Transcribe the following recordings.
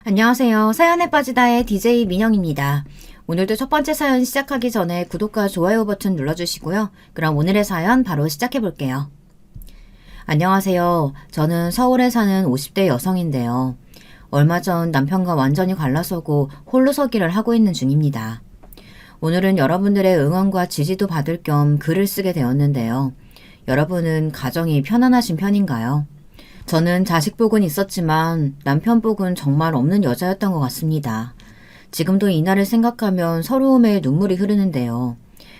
안녕하세요. 사연에 빠지다의 DJ 민영입니다. 오늘도 첫 번째 사연 시작하기 전에 구독과 좋아요 버튼 눌러주시고요. 그럼 오늘의 사연 바로 시작해 볼게요. 안녕하세요. 저는 서울에 사는 50대 여성인데요. 얼마 전 남편과 완전히 갈라서고 홀로 서기를 하고 있는 중입니다. 오늘은 여러분들의 응원과 지지도 받을 겸 글을 쓰게 되었는데요. 여러분은 가정이 편안하신 편인가요? 저는 자식복은 있었지만 남편복은 정말 없는 여자였던 것 같습니다. 지금도 이날을 생각하면 서러움에 눈물이 흐르는데요.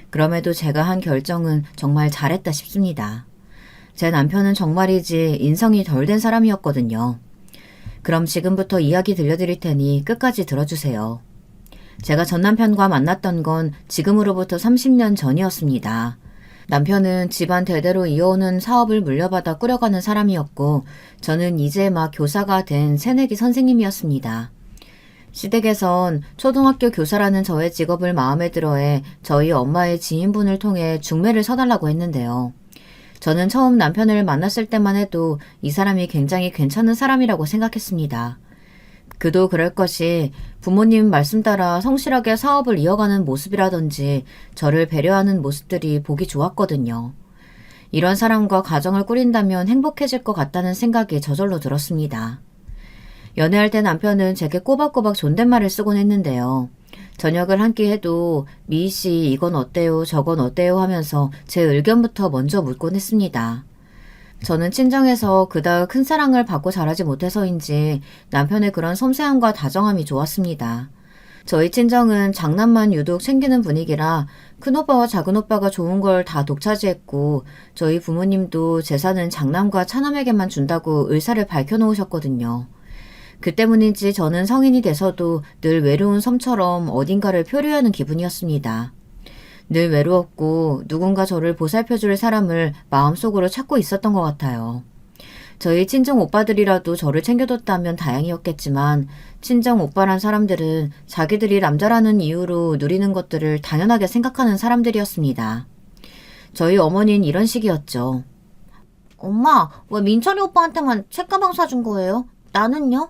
그럼에도 제가 한 결정은 정말 잘했다 싶습니다. 제 남편은 정말이지 인성이 덜 된 사람이었거든요. 그럼 지금부터 이야기 들려드릴 테니 끝까지 들어주세요. 제가 전 남편과 만났던 건 지금으로부터 30년 전이었습니다. 남편은 집안 대대로 이어오는 사업을 물려받아 꾸려가는 사람이었고 저는 이제 막 교사가 된 새내기 선생님이었습니다. 시댁에선 초등학교 교사라는 저의 직업을 마음에 들어해 저희 엄마의 지인분을 통해 중매를 서달라고 했는데요. 저는 처음 남편을 만났을 때만 해도 이 사람이 굉장히 괜찮은 사람이라고 생각했습니다. 그도 그럴 것이 부모님 말씀 따라 성실하게 사업을 이어가는 모습이라든지 저를 배려하는 모습들이 보기 좋았거든요. 이런 사람과 가정을 꾸린다면 행복해질 것 같다는 생각이 저절로 들었습니다. 연애할 때 남편은 제게 꼬박꼬박 존댓말을 쓰곤 했는데요. 저녁을 한 끼 해도 미희 씨 이건 어때요 저건 어때요 하면서 제 의견부터 먼저 묻곤 했습니다. 저는 친정에서 그닥 큰 사랑을 받고 자라지 못해서인지 남편의 그런 섬세함과 다정함이 좋았습니다. 저희 친정은 장남만 유독 챙기는 분위기라 큰오빠와 작은오빠가 좋은 걸 다 독차지했고 저희 부모님도 재산은 장남과 차남에게만 준다고 의사를 밝혀놓으셨거든요. 그 때문인지 저는 성인이 돼서도 늘 외로운 섬처럼 어딘가를 표류하는 기분이었습니다. 늘 외로웠고 누군가 저를 보살펴줄 사람을 마음속으로 찾고 있었던 것 같아요. 저희 친정 오빠들이라도 저를 챙겨줬다면 다행이었겠지만 친정 오빠란 사람들은 자기들이 남자라는 이유로 누리는 것들을 당연하게 생각하는 사람들이었습니다. 저희 어머니는 이런 식이었죠. 엄마, 왜 민철이 오빠한테만 책가방 사준 거예요? 나는요?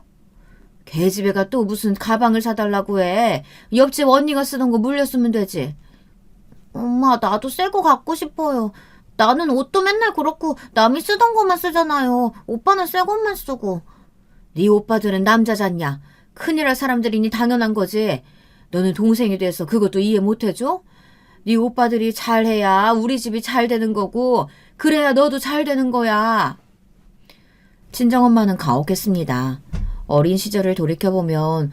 걔집애가 또 무슨 가방을 사달라고 해. 옆집 언니가 쓰던 거 물렸으면 되지. 엄마, 나도 새 거 갖고 싶어요. 나는 옷도 맨날 그렇고 남이 쓰던 것만 쓰잖아요. 오빠는 새 것만 쓰고. 네 오빠들은 남자잖냐. 큰일 할 사람들이니 당연한 거지. 너는 동생이 돼서 그것도 이해 못 해줘? 네 오빠들이 잘해야 우리 집이 잘 되는 거고 그래야 너도 잘 되는 거야. 친정엄마는 가혹했습니다. 어린 시절을 돌이켜보면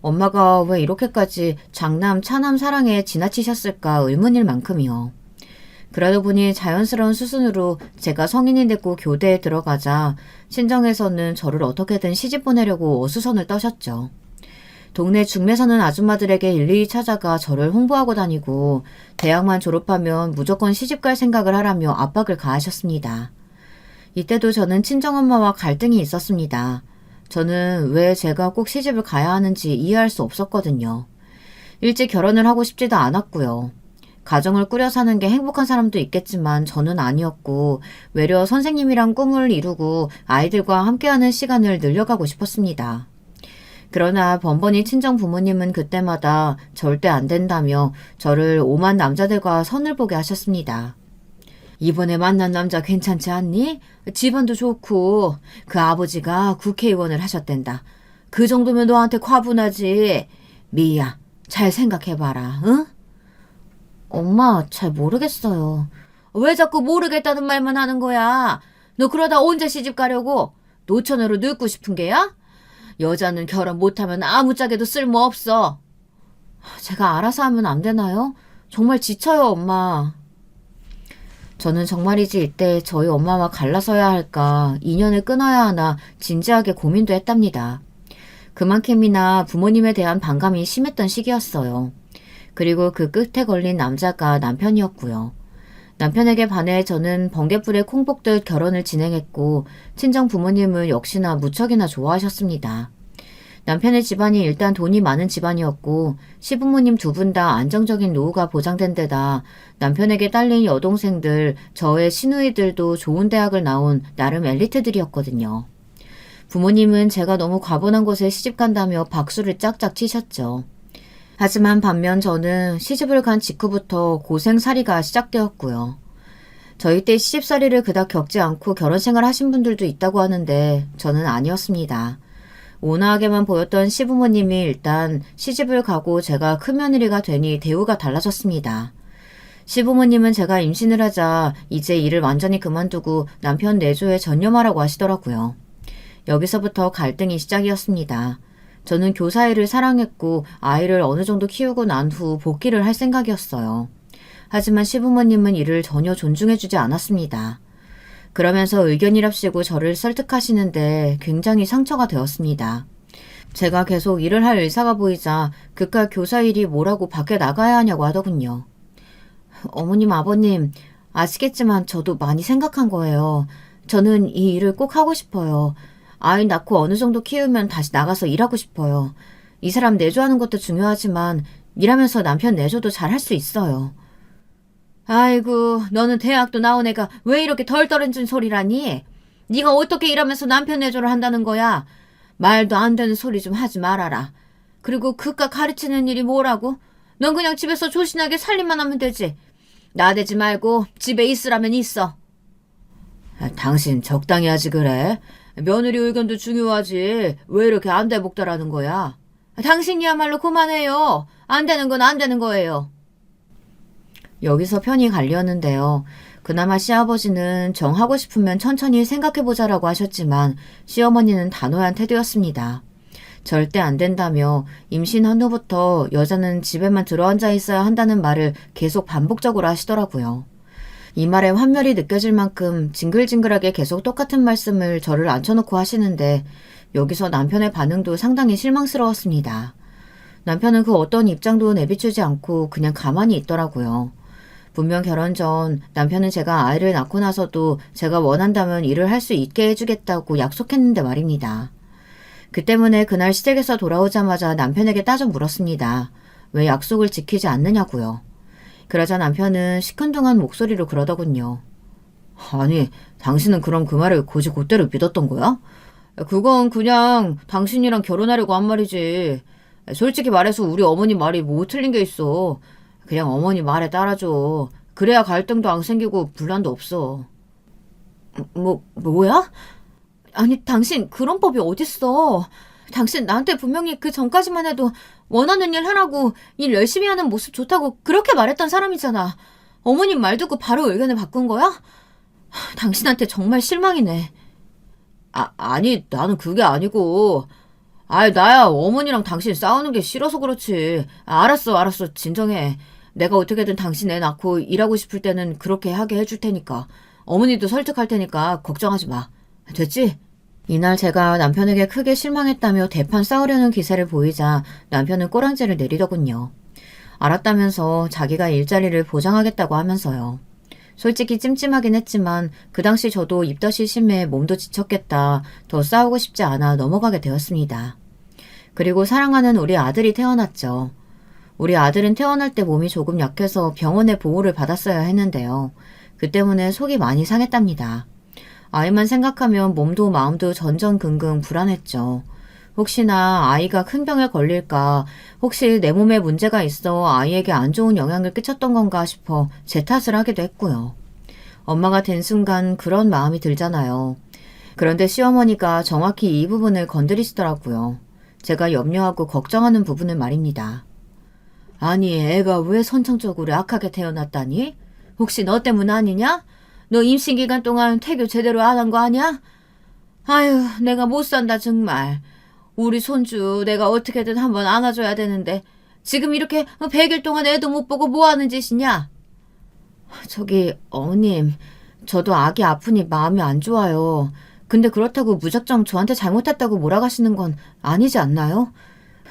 엄마가 왜 이렇게까지 장남, 차남 사랑에 지나치셨을까 의문일 만큼이요. 그러다 보니 자연스러운 수순으로 제가 성인이 됐고 교대에 들어가자 친정에서는 저를 어떻게든 시집 보내려고 어수선을 떠셨죠. 동네 중매 서는 아줌마들에게 일일이 찾아가 저를 홍보하고 다니고 대학만 졸업하면 무조건 시집 갈 생각을 하라며 압박을 가하셨습니다. 이때도 저는 친정엄마와 갈등이 있었습니다. 저는 왜 제가 꼭 시집을 가야 하는지 이해할 수 없었거든요. 일찍 결혼을 하고 싶지도 않았고요. 가정을 꾸려 사는 게 행복한 사람도 있겠지만 저는 아니었고 외려 선생님이란 꿈을 이루고 아이들과 함께하는 시간을 늘려가고 싶었습니다. 그러나 번번이 친정 부모님은 그때마다 절대 안 된다며 저를 오만 남자들과 선을 보게 하셨습니다. 이번에 만난 남자 괜찮지 않니? 집안도 좋고 그 아버지가 국회의원을 하셨댄다. 그 정도면 너한테 과분하지. 미희야, 잘 생각해봐라. 응? 엄마, 잘 모르겠어요. 왜 자꾸 모르겠다는 말만 하는 거야? 너 그러다 언제 시집 가려고? 노처녀로 늙고 싶은 게야? 여자는 결혼 못하면 아무짝에도 쓸모없어. 제가 알아서 하면 안 되나요? 정말 지쳐요, 엄마. 저는 정말이지 이때 저희 엄마와 갈라서야 할까, 인연을 끊어야 하나 진지하게 고민도 했답니다. 그만큼이나 부모님에 대한 반감이 심했던 시기였어요. 그리고 그 끝에 걸린 남자가 남편이었고요. 남편에게 반해 저는 번개불에 콩 볶듯 결혼을 진행했고 친정 부모님은 역시나 무척이나 좋아하셨습니다. 남편의 집안이 일단 돈이 많은 집안이었고 시부모님 두 분 다 안정적인 노후가 보장된 데다 남편에게 딸린 여동생들, 저의 시누이들도 좋은 대학을 나온 나름 엘리트들이었거든요. 부모님은 제가 너무 과분한 곳에 시집간다며 박수를 짝짝 치셨죠. 하지만 반면 저는 시집을 간 직후부터 고생살이가 시작되었고요. 저희 때 시집살이를 그닥 겪지 않고 결혼생활 하신 분들도 있다고 하는데 저는 아니었습니다. 온화하게만 보였던 시부모님이 일단 시집을 가고 제가 큰며느리가 되니 대우가 달라졌습니다. 시부모님은 제가 임신을 하자 이제 일을 완전히 그만두고 남편 내조에 전념하라고 하시더라고요. 여기서부터 갈등이 시작이었습니다. 저는 교사 일을 사랑했고 아이를 어느 정도 키우고 난 후 복귀를 할 생각이었어요. 하지만 시부모님은 이를 전혀 존중해주지 않았습니다. 그러면서 의견이랍시고 저를 설득하시는데 굉장히 상처가 되었습니다. 제가 계속 일을 할 의사가 보이자 그깟 교사 일이 뭐라고 밖에 나가야 하냐고 하더군요. 어머님, 아버님, 아시겠지만 저도 많이 생각한 거예요. 저는 이 일을 꼭 하고 싶어요. 아이 낳고 어느 정도 키우면 다시 나가서 일하고 싶어요. 이 사람 내조하는 것도 중요하지만 일하면서 남편 내조도 잘 할 수 있어요. 아이고, 너는 대학도 나온 애가 왜 이렇게 덜 떨어진 소리라니? 네가 어떻게 일하면서 남편 내조를 한다는 거야? 말도 안 되는 소리 좀 하지 말아라. 그리고 그깟 가르치는 일이 뭐라고? 넌 그냥 집에서 조신하게 살림만 하면 되지. 나대지 말고 집에 있으라면 있어. 당신 적당히 하지 그래? 며느리 의견도 중요하지. 왜 이렇게 안대복달하는 거야? 당신이야말로 그만해요. 안 되는 건 안 되는 거예요. 여기서 편이 갈렸는데요. 그나마 시아버지는 정하고 싶으면 천천히 생각해보자라고 하셨지만 시어머니는 단호한 태도였습니다. 절대 안 된다며 임신 한후부터 여자는 집에만 들어앉아 있어야 한다는 말을 계속 반복적으로 하시더라고요. 이 말에 환멸이 느껴질 만큼 징글징글하게 계속 똑같은 말씀을 저를 앉혀놓고 하시는데 여기서 남편의 반응도 상당히 실망스러웠습니다. 남편은 그 어떤 입장도 내비추지 않고 그냥 가만히 있더라고요. 분명 결혼 전 남편은 제가 아이를 낳고 나서도 제가 원한다면 일을 할 수 있게 해주겠다고 약속했는데 말입니다. 그 때문에 그날 시댁에서 돌아오자마자 남편에게 따져 물었습니다. 왜 약속을 지키지 않느냐고요. 그러자 남편은 시큰둥한 목소리로 그러더군요. 아니, 당신은 그럼 그 말을 곧대로 믿었던 거야? 그건 그냥 당신이랑 결혼하려고 한 말이지. 솔직히 말해서 우리 어머니 말이 뭐 틀린 게 있어. 그냥 어머니 말에 따라줘. 그래야 갈등도 안 생기고 분란도 없어. 뭐야? 아니, 당신 그런 법이 어딨어. 당신 나한테 분명히 그 전까지만 해도 원하는 일 하라고 일 열심히 하는 모습 좋다고 그렇게 말했던 사람이잖아. 어머님 말 듣고 바로 의견을 바꾼 거야? 당신한테 정말 실망이네. 아니, 나는 그게 아니고. 나야 어머니랑 당신 싸우는 게 싫어서 그렇지. 알았어. 진정해. 내가 어떻게든 당신 애 낳고 일하고 싶을 때는 그렇게 하게 해줄 테니까. 어머니도 설득할 테니까 걱정하지 마. 됐지? 이날 제가 남편에게 크게 실망했다며 대판 싸우려는 기세를 보이자 남편은 꼬랑지를 내리더군요. 알았다면서 자기가 일자리를 보장하겠다고 하면서요. 솔직히 찜찜하긴 했지만 그 당시 저도 입덧이 심해 몸도 지쳤겠다. 더 싸우고 싶지 않아 넘어가게 되었습니다. 그리고 사랑하는 우리 아들이 태어났죠. 우리 아들은 태어날 때 몸이 조금 약해서 병원의 보호를 받았어야 했는데요. 그 때문에 속이 많이 상했답니다. 아이만 생각하면 몸도 마음도 전전긍긍 불안했죠. 혹시나 아이가 큰 병에 걸릴까, 혹시 내 몸에 문제가 있어 아이에게 안 좋은 영향을 끼쳤던 건가 싶어 제 탓을 하기도 했고요. 엄마가 된 순간 그런 마음이 들잖아요. 그런데 시어머니가 정확히 이 부분을 건드리시더라고요. 제가 염려하고 걱정하는 부분을 말입니다. 아니, 애가 왜 선천적으로 약하게 태어났다니? 혹시 너 때문 아니냐? 너 임신 기간 동안 태교 제대로 안 한 거 아니야? 아유, 내가 못 산다 정말. 우리 손주 내가 어떻게든 한번 안아줘야 되는데 지금 이렇게 100일 동안 애도 못 보고 뭐 하는 짓이냐? 저기 어머님, 저도 아기 아프니 마음이 안 좋아요. 근데 그렇다고 무작정 저한테 잘못했다고 몰아가시는 건 아니지 않나요?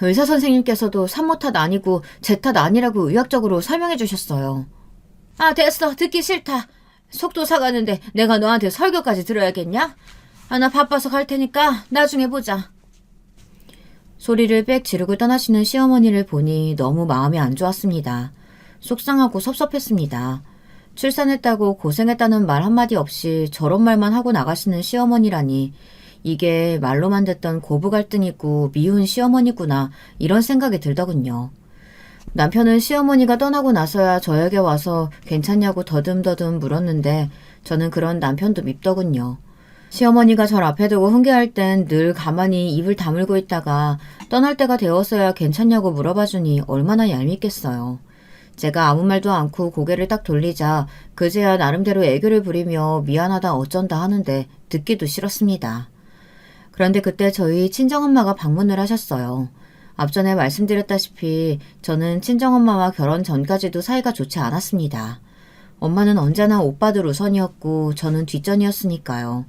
의사 선생님께서도 산모 탓 아니고 제 탓 아니라고 의학적으로 설명해 주셨어요. 됐어. 듣기 싫다. 속도 사가는데 내가 너한테 설교까지 들어야겠냐? 나 바빠서 갈 테니까 나중에 보자. 소리를 빽 지르고 떠나시는 시어머니를 보니 너무 마음이 안 좋았습니다. 속상하고 섭섭했습니다. 출산했다고 고생했다는 말 한마디 없이 저런 말만 하고 나가시는 시어머니라니 이게 말로만 듣던 고부 갈등이고 미운 시어머니구나 이런 생각이 들더군요. 남편은 시어머니가 떠나고 나서야 저에게 와서 괜찮냐고 더듬더듬 물었는데 저는 그런 남편도 밉더군요. 시어머니가 절 앞에 두고 훈계할 땐 늘 가만히 입을 다물고 있다가 떠날 때가 되었어야 괜찮냐고 물어봐주니 얼마나 얄밉겠어요. 제가 아무 말도 않고 고개를 딱 돌리자 그제야 나름대로 애교를 부리며 미안하다 어쩐다 하는데 듣기도 싫었습니다. 그런데 그때 저희 친정엄마가 방문을 하셨어요. 앞전에 말씀드렸다시피 저는 친정엄마와 결혼 전까지도 사이가 좋지 않았습니다. 엄마는 언제나 오빠들 우선이었고 저는 뒷전이었으니까요.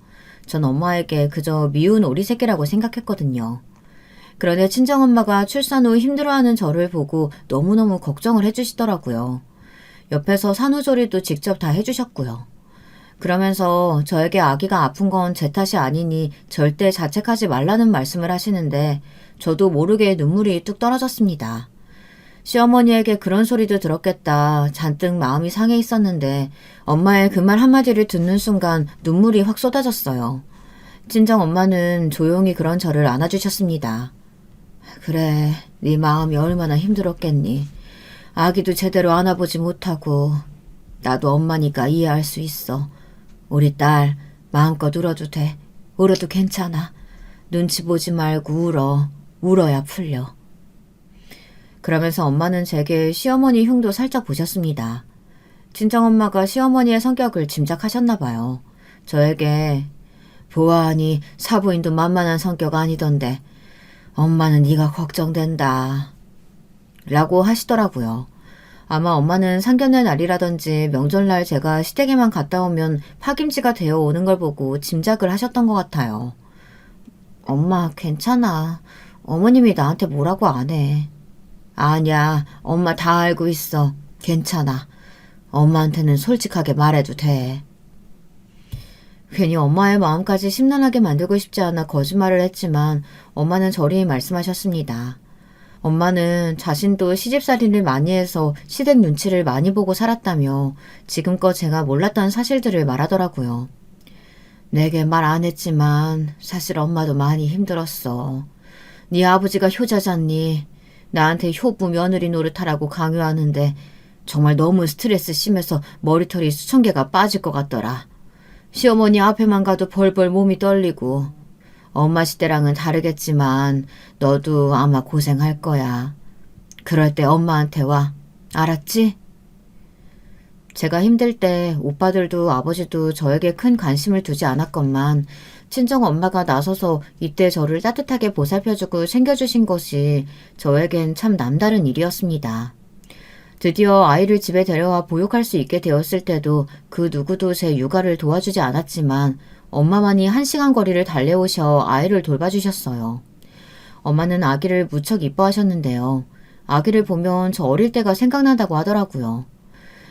전 엄마에게 그저 미운 오리 새끼라고 생각했거든요. 그런데 친정엄마가 출산 후 힘들어하는 저를 보고 너무너무 걱정을 해주시더라고요. 옆에서 산후조리도 직접 다 해주셨고요. 그러면서 저에게 아기가 아픈 건 제 탓이 아니니 절대 자책하지 말라는 말씀을 하시는데 저도 모르게 눈물이 뚝 떨어졌습니다. 시어머니에게 그런 소리도 들었겠다 잔뜩 마음이 상해 있었는데 엄마의 그 말 한마디를 듣는 순간 눈물이 확 쏟아졌어요. 친정 엄마는 조용히 그런 저를 안아주셨습니다. 그래, 네 마음이 얼마나 힘들었겠니. 아기도 제대로 안아보지 못하고 나도 엄마니까 이해할 수 있어. 우리 딸 마음껏 울어도 돼. 울어도 괜찮아. 눈치 보지 말고 울어. 울어야 풀려. 그러면서 엄마는 제게 시어머니 흉도 살짝 보셨습니다. 친정엄마가 시어머니의 성격을 짐작하셨나 봐요. 저에게 보아하니 사부인도 만만한 성격 아니던데 엄마는 네가 걱정된다 라고 하시더라고요. 아마 엄마는 상견례 날이라든지 명절날 제가 시댁에만 갔다 오면 파김치가 되어 오는 걸 보고 짐작을 하셨던 것 같아요. 엄마 괜찮아. 어머님이 나한테 뭐라고 안 해. 아니야. 엄마 다 알고 있어. 괜찮아. 엄마한테는 솔직하게 말해도 돼. 괜히 엄마의 마음까지 심란하게 만들고 싶지 않아 거짓말을 했지만 엄마는 저리 말씀하셨습니다. 엄마는 자신도 시집살이를 많이 해서 시댁 눈치를 많이 보고 살았다며 지금껏 제가 몰랐던 사실들을 말하더라고요. 내게 말 안 했지만 사실 엄마도 많이 힘들었어. 네 아버지가 효자잖니. 나한테 효부 며느리 노릇하라고 강요하는데 정말 너무 스트레스 심해서 머리털이 수천 개가 빠질 것 같더라. 시어머니 앞에만 가도 벌벌 몸이 떨리고 엄마 시대랑은 다르겠지만 너도 아마 고생할 거야. 그럴 때 엄마한테 와. 알았지? 제가 힘들 때 오빠들도 아버지도 저에게 큰 관심을 두지 않았건만 친정엄마가 나서서 이때 저를 따뜻하게 보살펴주고 챙겨주신 것이 저에겐 참 남다른 일이었습니다. 드디어 아이를 집에 데려와 보육할 수 있게 되었을 때도 그 누구도 제 육아를 도와주지 않았지만 엄마만이 1시간 거리를 달려오셔 아이를 돌봐주셨어요. 엄마는 아기를 무척 이뻐하셨는데요. 아기를 보면 저 어릴 때가 생각난다고 하더라고요.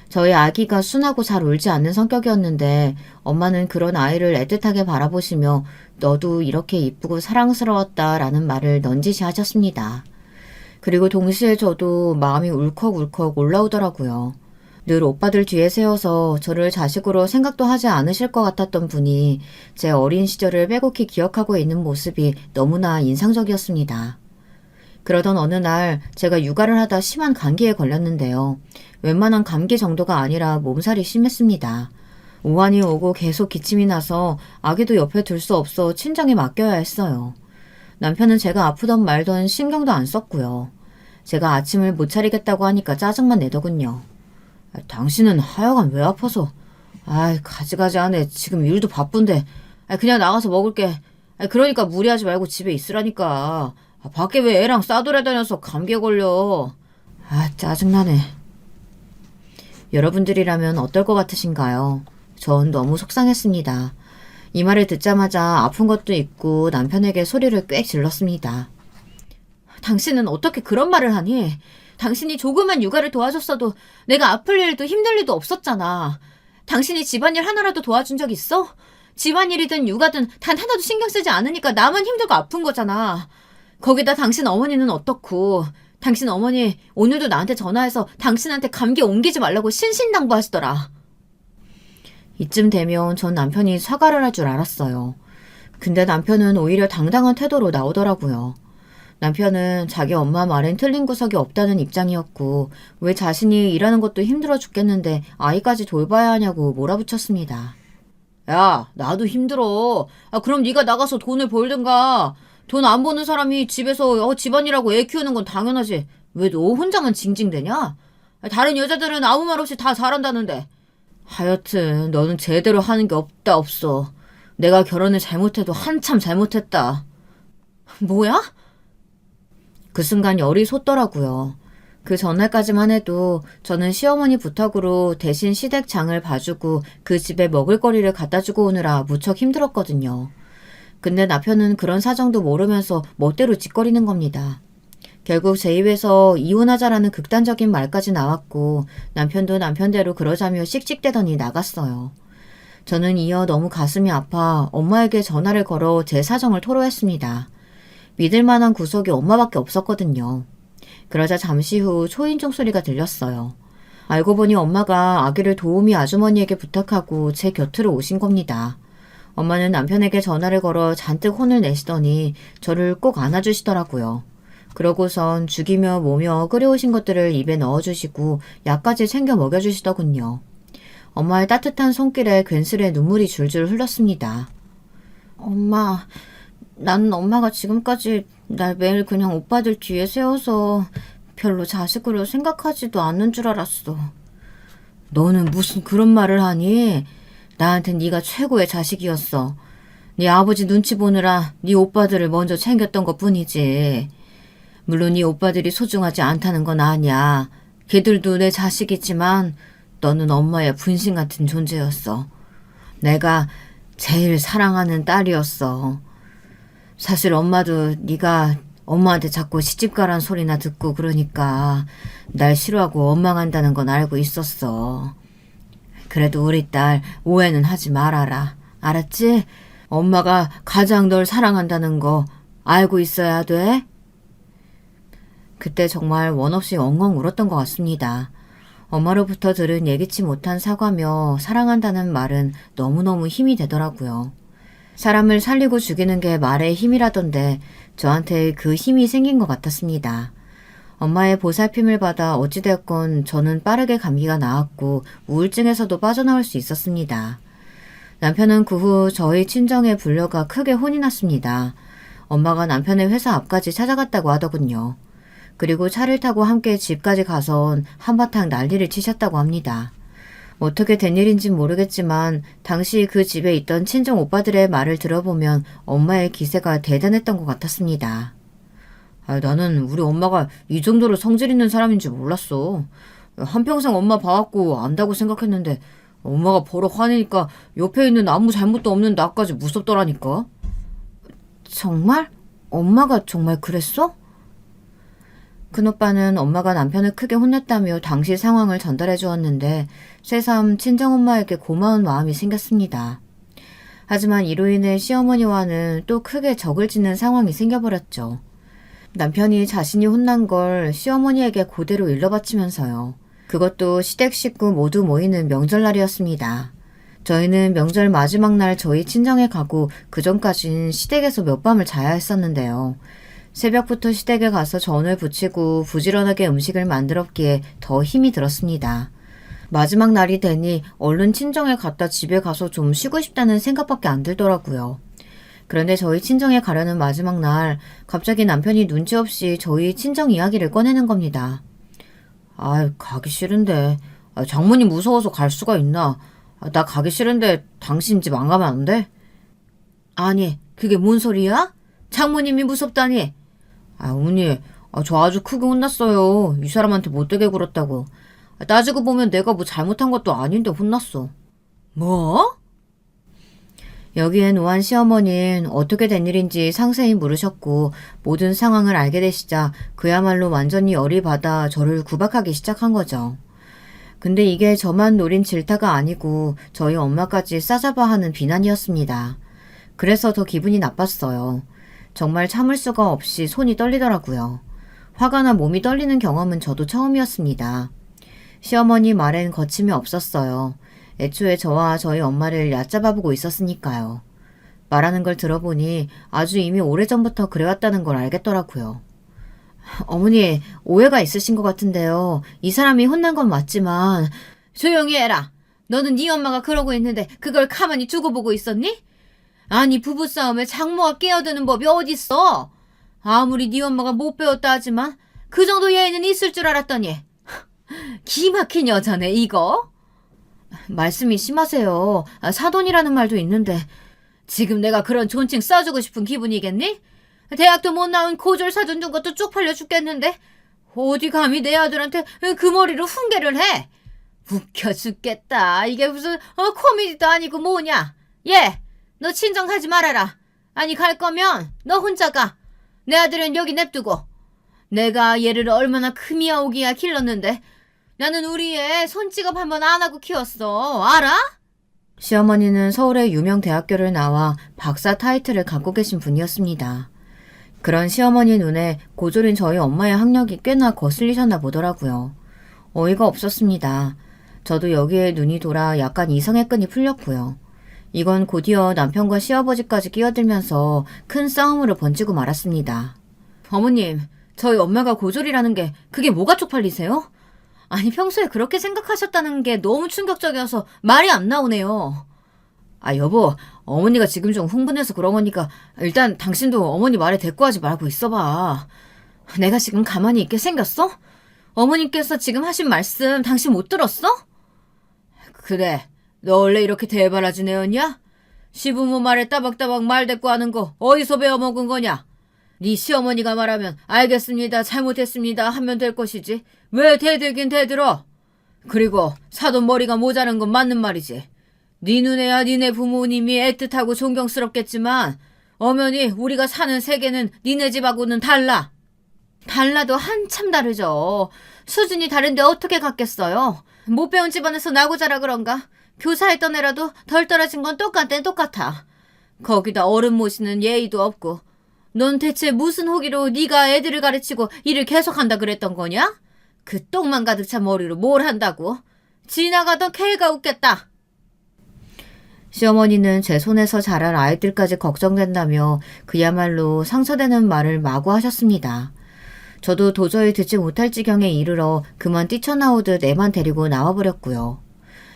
저희 아기가 순하고 잘 울지 않는 성격이었는데 엄마는 그런 아이를 애틋하게 바라보시며 너도 이렇게 이쁘고 사랑스러웠다라는 말을 넌지시 하셨습니다. 그리고 동시에 저도 마음이 울컥울컥 올라오더라고요. 늘 오빠들 뒤에 세워서 저를 자식으로 생각도 하지 않으실 것 같았던 분이 제 어린 시절을 빼곡히 기억하고 있는 모습이 너무나 인상적이었습니다. 그러던 어느 날 제가 육아를 하다 심한 감기에 걸렸는데요. 웬만한 감기 정도가 아니라 몸살이 심했습니다. 오한이 오고 계속 기침이 나서 아기도 옆에 둘 수 없어 친정에 맡겨야 했어요. 남편은 제가 아프던 말던 신경도 안 썼고요. 제가 아침을 못 차리겠다고 하니까 짜증만 내더군요. 당신은 하여간 왜 아파서? 아이 가지가지 하네. 지금 일도 바쁜데. 그냥 나가서 먹을게. 그러니까 무리하지 말고 집에 있으라니까. 밖에 왜 애랑 싸돌아다녀서 감기에 걸려. 짜증나네. 여러분들이라면 어떨 것 같으신가요? 전 너무 속상했습니다. 이 말을 듣자마자 아픈 것도 있고 남편에게 소리를 꽥 질렀습니다. 당신은 어떻게 그런 말을 하니? 당신이 조그만 육아를 도와줬어도 내가 아플 일도 힘들 일도 없었잖아. 당신이 집안일 하나라도 도와준 적 있어? 집안일이든 육아든 단 하나도 신경 쓰지 않으니까 나만 힘들고 아픈 거잖아. 거기다 당신 어머니는 어떻고. 당신 어머니 오늘도 나한테 전화해서 당신한테 감기 옮기지 말라고 신신당부하시더라. 이쯤 되면 전 남편이 사과를 할 줄 알았어요. 근데 남편은 오히려 당당한 태도로 나오더라고요. 남편은 자기 엄마 말엔 틀린 구석이 없다는 입장이었고 왜 자신이 일하는 것도 힘들어 죽겠는데 아이까지 돌봐야 하냐고 몰아붙였습니다. 야, 나도 힘들어. 그럼 네가 나가서 돈을 벌든가. 돈 안 버는 사람이 집에서 집안일하고 애 키우는 건 당연하지. 왜 너 혼자만 징징대냐? 다른 여자들은 아무 말 없이 다 잘한다는데. 하여튼 너는 제대로 하는 게 없다 없어. 내가 결혼을 잘못해도 한참 잘못했다. 뭐야? 그 순간 열이 솟더라고요. 그 전날까지만 해도 저는 시어머니 부탁으로 대신 시댁장을 봐주고 그 집에 먹을거리를 갖다주고 오느라 무척 힘들었거든요. 근데 남편은 그런 사정도 모르면서 멋대로 짓거리는 겁니다. 결국 제 입에서 이혼하자라는 극단적인 말까지 나왔고 남편도 남편대로 그러자며 씩씩대더니 나갔어요. 저는 이어 너무 가슴이 아파 엄마에게 전화를 걸어 제 사정을 토로했습니다. 믿을 만한 구석이 엄마밖에 없었거든요. 그러자 잠시 후 초인종 소리가 들렸어요. 알고 보니 엄마가 아기를 도우미 아주머니에게 부탁하고 제 곁으로 오신 겁니다. 엄마는 남편에게 전화를 걸어 잔뜩 혼을 내시더니 저를 꼭 안아주시더라고요. 그러고선 죽이며 모며 끓여오신 것들을 입에 넣어주시고 약까지 챙겨 먹여주시더군요. 엄마의 따뜻한 손길에 괜스레 눈물이 줄줄 흘렀습니다. 엄마, 나는 엄마가 지금까지 날 매일 그냥 오빠들 뒤에 세워서 별로 자식으로 생각하지도 않는 줄 알았어. 너는 무슨 그런 말을 하니? 나한텐 네가 최고의 자식이었어. 네 아버지 눈치 보느라 네 오빠들을 먼저 챙겼던 것뿐이지. 물론 네 오빠들이 소중하지 않다는 건 아니야. 걔들도 내 자식이지만 너는 엄마의 분신 같은 존재였어. 내가 제일 사랑하는 딸이었어. 사실 엄마도 네가 엄마한테 자꾸 시집가란 소리나 듣고 그러니까 날 싫어하고 원망한다는 건 알고 있었어. 그래도 우리 딸 오해는 하지 말아라. 알았지? 엄마가 가장 널 사랑한다는 거 알고 있어야 돼. 그때 정말 원없이 엉엉 울었던 것 같습니다. 엄마로부터 들은 예기치 못한 사과며 사랑한다는 말은 너무너무 힘이 되더라고요. 사람을 살리고 죽이는 게 말의 힘이라던데 저한테 그 힘이 생긴 것 같았습니다. 엄마의 보살핌을 받아 어찌되었건 저는 빠르게 감기가 나았고 우울증에서도 빠져나올 수 있었습니다. 남편은 그 후 저희 친정에 불려가 크게 혼이 났습니다. 엄마가 남편의 회사 앞까지 찾아갔다고 하더군요. 그리고 차를 타고 함께 집까지 가선 한바탕 난리를 치셨다고 합니다. 어떻게 된 일인진 모르겠지만 당시 그 집에 있던 친정 오빠들의 말을 들어보면 엄마의 기세가 대단했던 것 같았습니다. 나는 우리 엄마가 이 정도로 성질 있는 사람인 줄 몰랐어. 한평생 엄마 봐왔고 안다고 생각했는데 엄마가 버럭 화내니까 옆에 있는 아무 잘못도 없는 나까지 무섭더라니까. 정말? 엄마가 정말 그랬어? 큰오빠는 엄마가 남편을 크게 혼냈다며 당시 상황을 전달해 주었는데 새삼 친정엄마에게 고마운 마음이 생겼습니다. 하지만 이로 인해 시어머니와는 또 크게 적을 짓는 상황이 생겨버렸죠. 남편이 자신이 혼난 걸 시어머니에게 그대로 일러바치면서요. 그것도 시댁 식구 모두 모이는 명절날이었습니다. 저희는 명절 마지막 날 저희 친정에 가고 그전까진 시댁에서 몇 밤을 자야 했었는데요. 새벽부터 시댁에 가서 전을 부치고 부지런하게 음식을 만들었기에 더 힘이 들었습니다. 마지막 날이 되니 얼른 친정에 갔다 집에 가서 좀 쉬고 싶다는 생각밖에 안 들더라고요. 그런데 저희 친정에 가려는 마지막 날 갑자기 남편이 눈치 없이 저희 친정 이야기를 꺼내는 겁니다. 가기 싫은데. 장모님 무서워서 갈 수가 있나? 나 가기 싫은데 당신 집 안 가면 안 돼? 아니, 그게 뭔 소리야? 장모님이 무섭다니? 어머니, 저 아주 크게 혼났어요. 이 사람한테 못되게 굴었다고. 따지고 보면 내가 뭐 잘못한 것도 아닌데 혼났어. 뭐? 여기에 노한 시어머니는 어떻게 된 일인지 상세히 물으셨고 모든 상황을 알게 되시자 그야말로 완전히 열이 받아 저를 구박하기 시작한 거죠. 근데 이게 저만 노린 질타가 아니고 저희 엄마까지 싸잡아 하는 비난이었습니다. 그래서 더 기분이 나빴어요. 정말 참을 수가 없이 손이 떨리더라고요. 화가 나 몸이 떨리는 경험은 저도 처음이었습니다. 시어머니 말엔 거침이 없었어요. 애초에 저와 저희 엄마를 얕잡아보고 있었으니까요. 말하는 걸 들어보니 아주 이미 오래전부터 그래왔다는 걸 알겠더라고요. 어머니, 오해가 있으신 것 같은데요. 이 사람이 혼난 건 맞지만 조용히 해라. 너는 네 엄마가 그러고 있는데 그걸 가만히 두고 보고 있었니? 아니, 부부싸움에 장모가 끼어드는 법이 어딨어? 아무리 네 엄마가 못 배웠다 하지만 그 정도 예의는 있을 줄 알았더니 기막힌 여자네 이거. 말씀이 심하세요. 사돈이라는 말도 있는데 지금 내가 그런 존칭 써주고 싶은 기분이겠니? 대학도 못 나온 고졸 사돈 둔 것도 쪽팔려 죽겠는데 어디 감히 내 아들한테 그 머리로 훈계를 해? 웃겨 죽겠다. 이게 무슨 코미디도 아니고 뭐냐. 얘, 너 친정 가지 말아라. 아니, 갈 거면 너 혼자 가. 내 아들은 여기 냅두고. 내가 얘를 얼마나 금이야 오기야 길렀는데 나는 우리 애 손찌검 한번 안 하고 키웠어. 알아? 시어머니는 서울의 유명 대학교를 나와 박사 타이틀을 갖고 계신 분이었습니다. 그런 시어머니 눈에 고졸인 저희 엄마의 학력이 꽤나 거슬리셨나 보더라고요. 어이가 없었습니다. 저도 여기에 눈이 돌아 약간 이성의 끈이 풀렸고요. 이건 곧이어 남편과 시아버지까지 끼어들면서 큰 싸움으로 번지고 말았습니다. 어머님, 저희 엄마가 고졸이라는 게 그게 뭐가 쪽팔리세요? 아니, 평소에 그렇게 생각하셨다는 게 너무 충격적이어서 말이 안 나오네요. 여보, 어머니가 지금 좀 흥분해서 그런 거니까 일단 당신도 어머니 말에 대꾸하지 말고 있어봐. 내가 지금 가만히 있게 생겼어? 어머님께서 지금 하신 말씀 당신 못 들었어? 그래, 너 원래 이렇게 대바라진 애였냐? 시부모 말에 따박따박 말 대꾸하는 거 어디서 배워먹은 거냐? 네 시어머니가 말하면 알겠습니다, 잘못했습니다 하면 될 것이지 왜 대들긴 대들어? 그리고 사돈 머리가 모자란 건 맞는 말이지. 네 눈에야 니네 부모님이 애틋하고 존경스럽겠지만 엄연히 우리가 사는 세계는 니네 집하고는 달라. 달라도 한참 다르죠. 수준이 다른데 어떻게 같겠어요? 못 배운 집안에서 나고 자라 그런가? 교사했던 애라도 덜 떨어진 건 똑같아. 거기다 어른 모시는 예의도 없고. 넌 대체 무슨 호기로 네가 애들을 가르치고 일을 계속한다 그랬던 거냐? 그 똥만 가득 찬 머리로 뭘 한다고? 지나가던 개가 웃겠다. 시어머니는 제 손에서 자랄 아이들까지 걱정된다며 그야말로 상처되는 말을 마구 하셨습니다. 저도 도저히 듣지 못할 지경에 이르러 그만 뛰쳐나오듯 애만 데리고 나와버렸고요.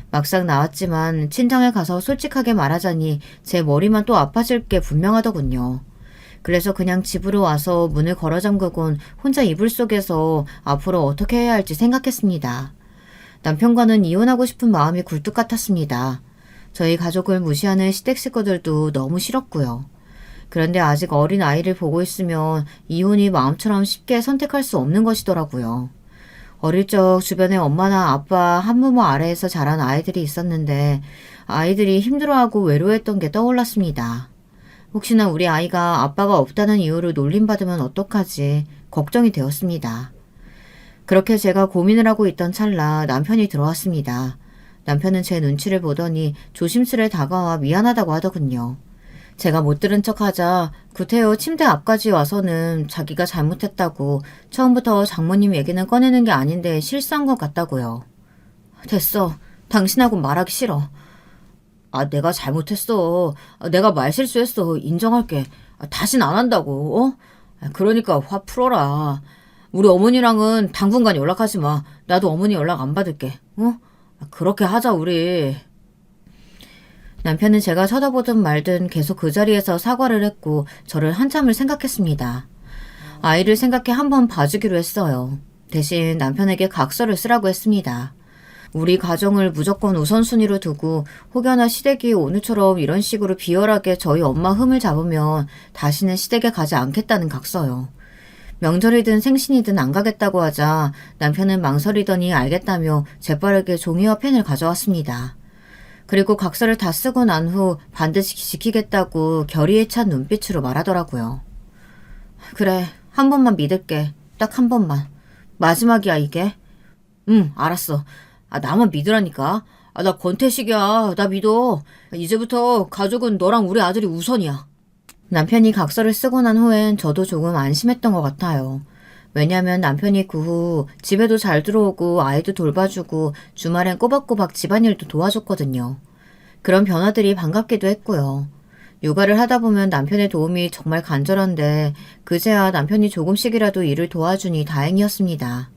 막상 나왔지만 친정에 가서 솔직하게 말하자니 제 머리만 또 아파질 게 분명하더군요. 그래서 그냥 집으로 와서 문을 걸어 잠그곤 혼자 이불 속에서 앞으로 어떻게 해야 할지 생각했습니다. 남편과는 이혼하고 싶은 마음이 굴뚝 같았습니다. 저희 가족을 무시하는 시댁 식구들도 너무 싫었고요. 그런데 아직 어린 아이를 보고 있으면 이혼이 마음처럼 쉽게 선택할 수 없는 것이더라고요. 어릴 적 주변에 엄마나 아빠 한부모 아래에서 자란 아이들이 있었는데 아이들이 힘들어하고 외로워했던 게 떠올랐습니다. 혹시나 우리 아이가 아빠가 없다는 이유로 놀림받으면 어떡하지 걱정이 되었습니다. 그렇게 제가 고민을 하고 있던 찰나 남편이 들어왔습니다. 남편은 제 눈치를 보더니 조심스레 다가와 미안하다고 하더군요. 제가 못 들은 척하자 구태여 침대 앞까지 와서는 자기가 잘못했다고 처음부터 장모님 얘기는 꺼내는 게 아닌데 실수한 것 같다고요. 됐어. 당신하고 말하기 싫어. 내가 잘못했어. 내가 말실수했어. 인정할게. 다신 안 한다고. 그러니까 화 풀어라. 우리 어머니랑은 당분간 연락하지 마. 나도 어머니 연락 안 받을게. 그렇게 하자 우리. 남편은 제가 쳐다보든 말든 계속 그 자리에서 사과를 했고 저를 한참을 생각했습니다. 아이를 생각해 한번 봐주기로 했어요. 대신 남편에게 각서를 쓰라고 했습니다. 우리 가정을 무조건 우선순위로 두고 혹여나 시댁이 오늘처럼 이런 식으로 비열하게 저희 엄마 흠을 잡으면 다시는 시댁에 가지 않겠다는 각서요. 명절이든 생신이든 안 가겠다고 하자 남편은 망설이더니 알겠다며 재빠르게 종이와 펜을 가져왔습니다. 그리고 각서를 다 쓰고 난 후 반드시 지키겠다고 결의에 찬 눈빛으로 말하더라고요. 그래, 한 번만 믿을게. 딱 한 번만. 마지막이야 이게. 응, 알았어. 나만 믿으라니까. 나 권태식이야. 나 믿어. 이제부터 가족은 너랑 우리 아들이 우선이야. 남편이 각서를 쓰고 난 후엔 저도 조금 안심했던 것 같아요. 왜냐면 남편이 그 후 집에도 잘 들어오고 아이도 돌봐주고 주말엔 꼬박꼬박 집안일도 도와줬거든요. 그런 변화들이 반갑기도 했고요. 육아를 하다 보면 남편의 도움이 정말 간절한데 그제야 남편이 조금씩이라도 일을 도와주니 다행이었습니다.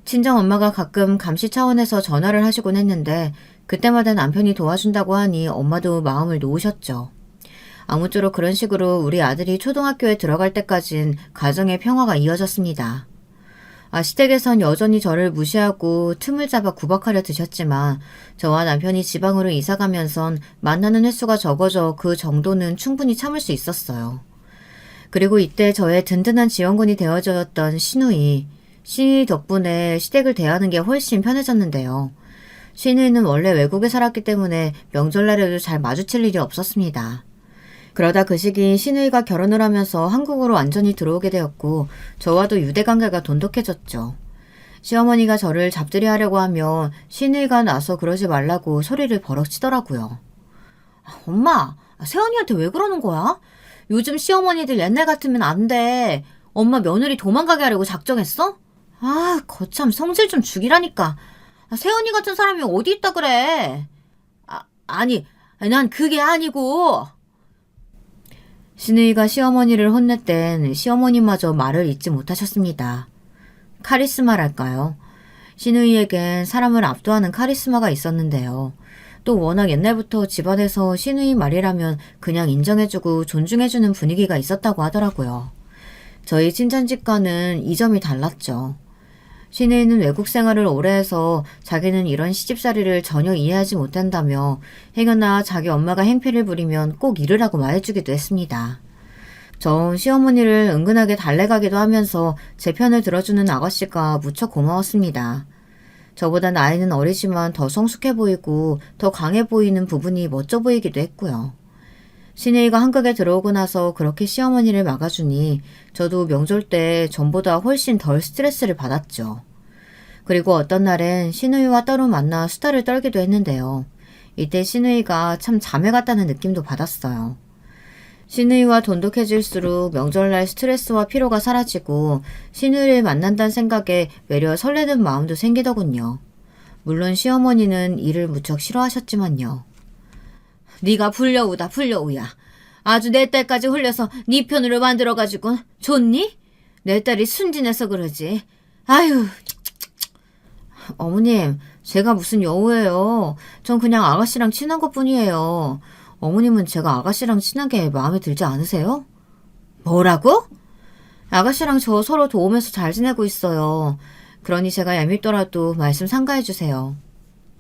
친정엄마가 가끔 감시 차원에서 전화를 하시곤 했는데 그때마다 남편이 도와준다고 하니 엄마도 마음을 놓으셨죠. 아무쪼록 그런 식으로 우리 아들이 초등학교에 들어갈 때까진 가정의 평화가 이어졌습니다. 시댁에선 여전히 저를 무시하고 틈을 잡아 구박하려 드셨지만 저와 남편이 지방으로 이사가면선 만나는 횟수가 적어져 그 정도는 충분히 참을 수 있었어요. 그리고 이때 저의 든든한 지원군이 되어줬던 시누이 덕분에 시댁을 대하는 게 훨씬 편해졌는데요. 시누이는 원래 외국에 살았기 때문에 명절날에도 잘 마주칠 일이 없었습니다. 그러다 그 시기 시누이가 결혼을 하면서 한국으로 완전히 들어오게 되었고 저와도 유대관계가 돈독해졌죠. 시어머니가 저를 잡들이 하려고 하면 시누이가 나서 그러지 말라고 소리를 버럭 치더라고요. 엄마, 세연이한테 왜 그러는 거야? 요즘 시어머니들 옛날 같으면 안 돼. 엄마 며느리 도망가게 하려고 작정했어? 거참 성질 좀 죽이라니까. 세연이 같은 사람이 어디 있다 그래. 아니, 난 그게 아니고. 시누이가 시어머니를 혼냈댄 시어머니마저 말을 잊지 못하셨습니다. 카리스마랄까요? 시누이에겐 사람을 압도하는 카리스마가 있었는데요. 또 워낙 옛날부터 집안에서 시누이 말이라면 그냥 인정해주고 존중해주는 분위기가 있었다고 하더라고요. 저희 친정집과는 이 점이 달랐죠. 시누이는 외국 생활을 오래 해서 자기는 이런 시집살이를 전혀 이해하지 못한다며 행여나 자기 엄마가 행패를 부리면 꼭 이르라고 말해주기도 했습니다. 전 시어머니를 은근하게 달래가기도 하면서 제 편을 들어주는 아가씨가 무척 고마웠습니다. 저보다 나이는 어리지만 더 성숙해 보이고 더 강해 보이는 부분이 멋져 보이기도 했고요. 시누이가 한국에 들어오고 나서 그렇게 시어머니를 막아주니 저도 명절 때 전보다 훨씬 덜 스트레스를 받았죠. 그리고 어떤 날엔 시누이와 따로 만나 수다를 떨기도 했는데요. 이때 시누이가 참 자매 같다는 느낌도 받았어요. 시누이와 돈독해질수록 명절날 스트레스와 피로가 사라지고 시누이를 만난다는 생각에 외려 설레는 마음도 생기더군요. 물론 시어머니는 이를 무척 싫어하셨지만요. 네가 불려우야. 아주 내 딸까지 홀려서 네 편으로 만들어가지고 좋니? 내 딸이 순진해서 그러지. 아유. 어머님, 제가 무슨 여우예요. 전 그냥 아가씨랑 친한 것뿐이에요. 어머님은 제가 아가씨랑 친하게 마음에 들지 않으세요? 뭐라고? 아가씨랑 저 서로 도우면서 잘 지내고 있어요. 그러니 제가 얄밉더라도 말씀 삼가해 주세요.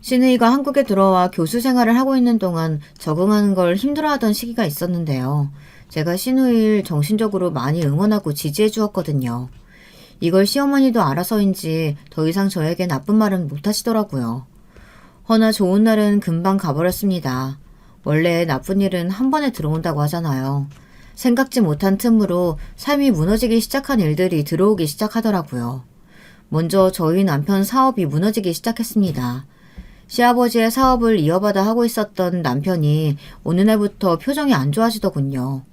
시누이가 한국에 들어와 교수 생활을 하고 있는 동안 적응하는 걸 힘들어하던 시기가 있었는데요. 제가 시누이를 정신적으로 많이 응원하고 지지해 주었거든요. 이걸 시어머니도 알아서인지 더 이상 저에게 나쁜 말은 못하시더라고요. 허나 좋은 날은 금방 가버렸습니다. 원래 나쁜 일은 한 번에 들어온다고 하잖아요. 생각지 못한 틈으로 삶이 무너지기 시작한 일들이 들어오기 시작하더라고요. 먼저 저희 남편 사업이 무너지기 시작했습니다. 시아버지의 사업을 이어받아 하고 있었던 남편이 어느 날부터 표정이 안 좋아지더군요.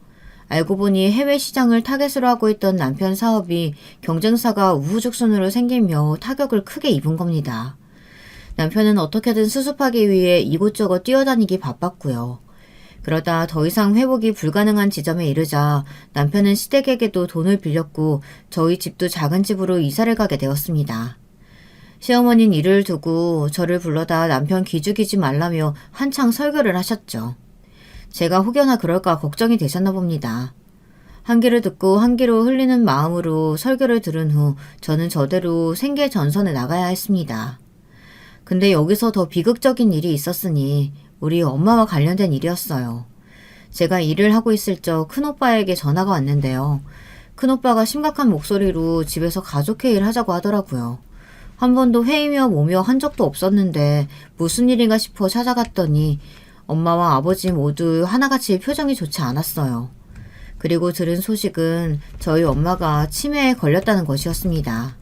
알고 보니 해외 시장을 타겟으로 하고 있던 남편 사업이 경쟁사가 우후죽순으로 생기며 타격을 크게 입은 겁니다. 남편은 어떻게든 수습하기 위해 이곳저곳 뛰어다니기 바빴고요. 그러다 더 이상 회복이 불가능한 지점에 이르자 남편은 시댁에게도 돈을 빌렸고 저희 집도 작은 집으로 이사를 가게 되었습니다. 시어머니는 일을 두고 저를 불러다 남편 기죽이지 말라며 한창 설교를 하셨죠. 제가 혹여나 그럴까 걱정이 되셨나 봅니다. 한 귀를 듣고 한 귀로 흘리는 마음으로 설교를 들은 후 저는 저대로 생계 전선에 나가야 했습니다. 근데 여기서 더 비극적인 일이 있었으니 우리 엄마와 관련된 일이었어요. 제가 일을 하고 있을 적 큰오빠에게 전화가 왔는데요. 큰오빠가 심각한 목소리로 집에서 가족회의를 하자고 하더라고요. 한 번도 회의며 뭐며 한 적도 없었는데 무슨 일인가 싶어 찾아갔더니 엄마와 아버지 모두 하나같이 표정이 좋지 않았어요. 그리고 들은 소식은 저희 엄마가 치매에 걸렸다는 것이었습니다.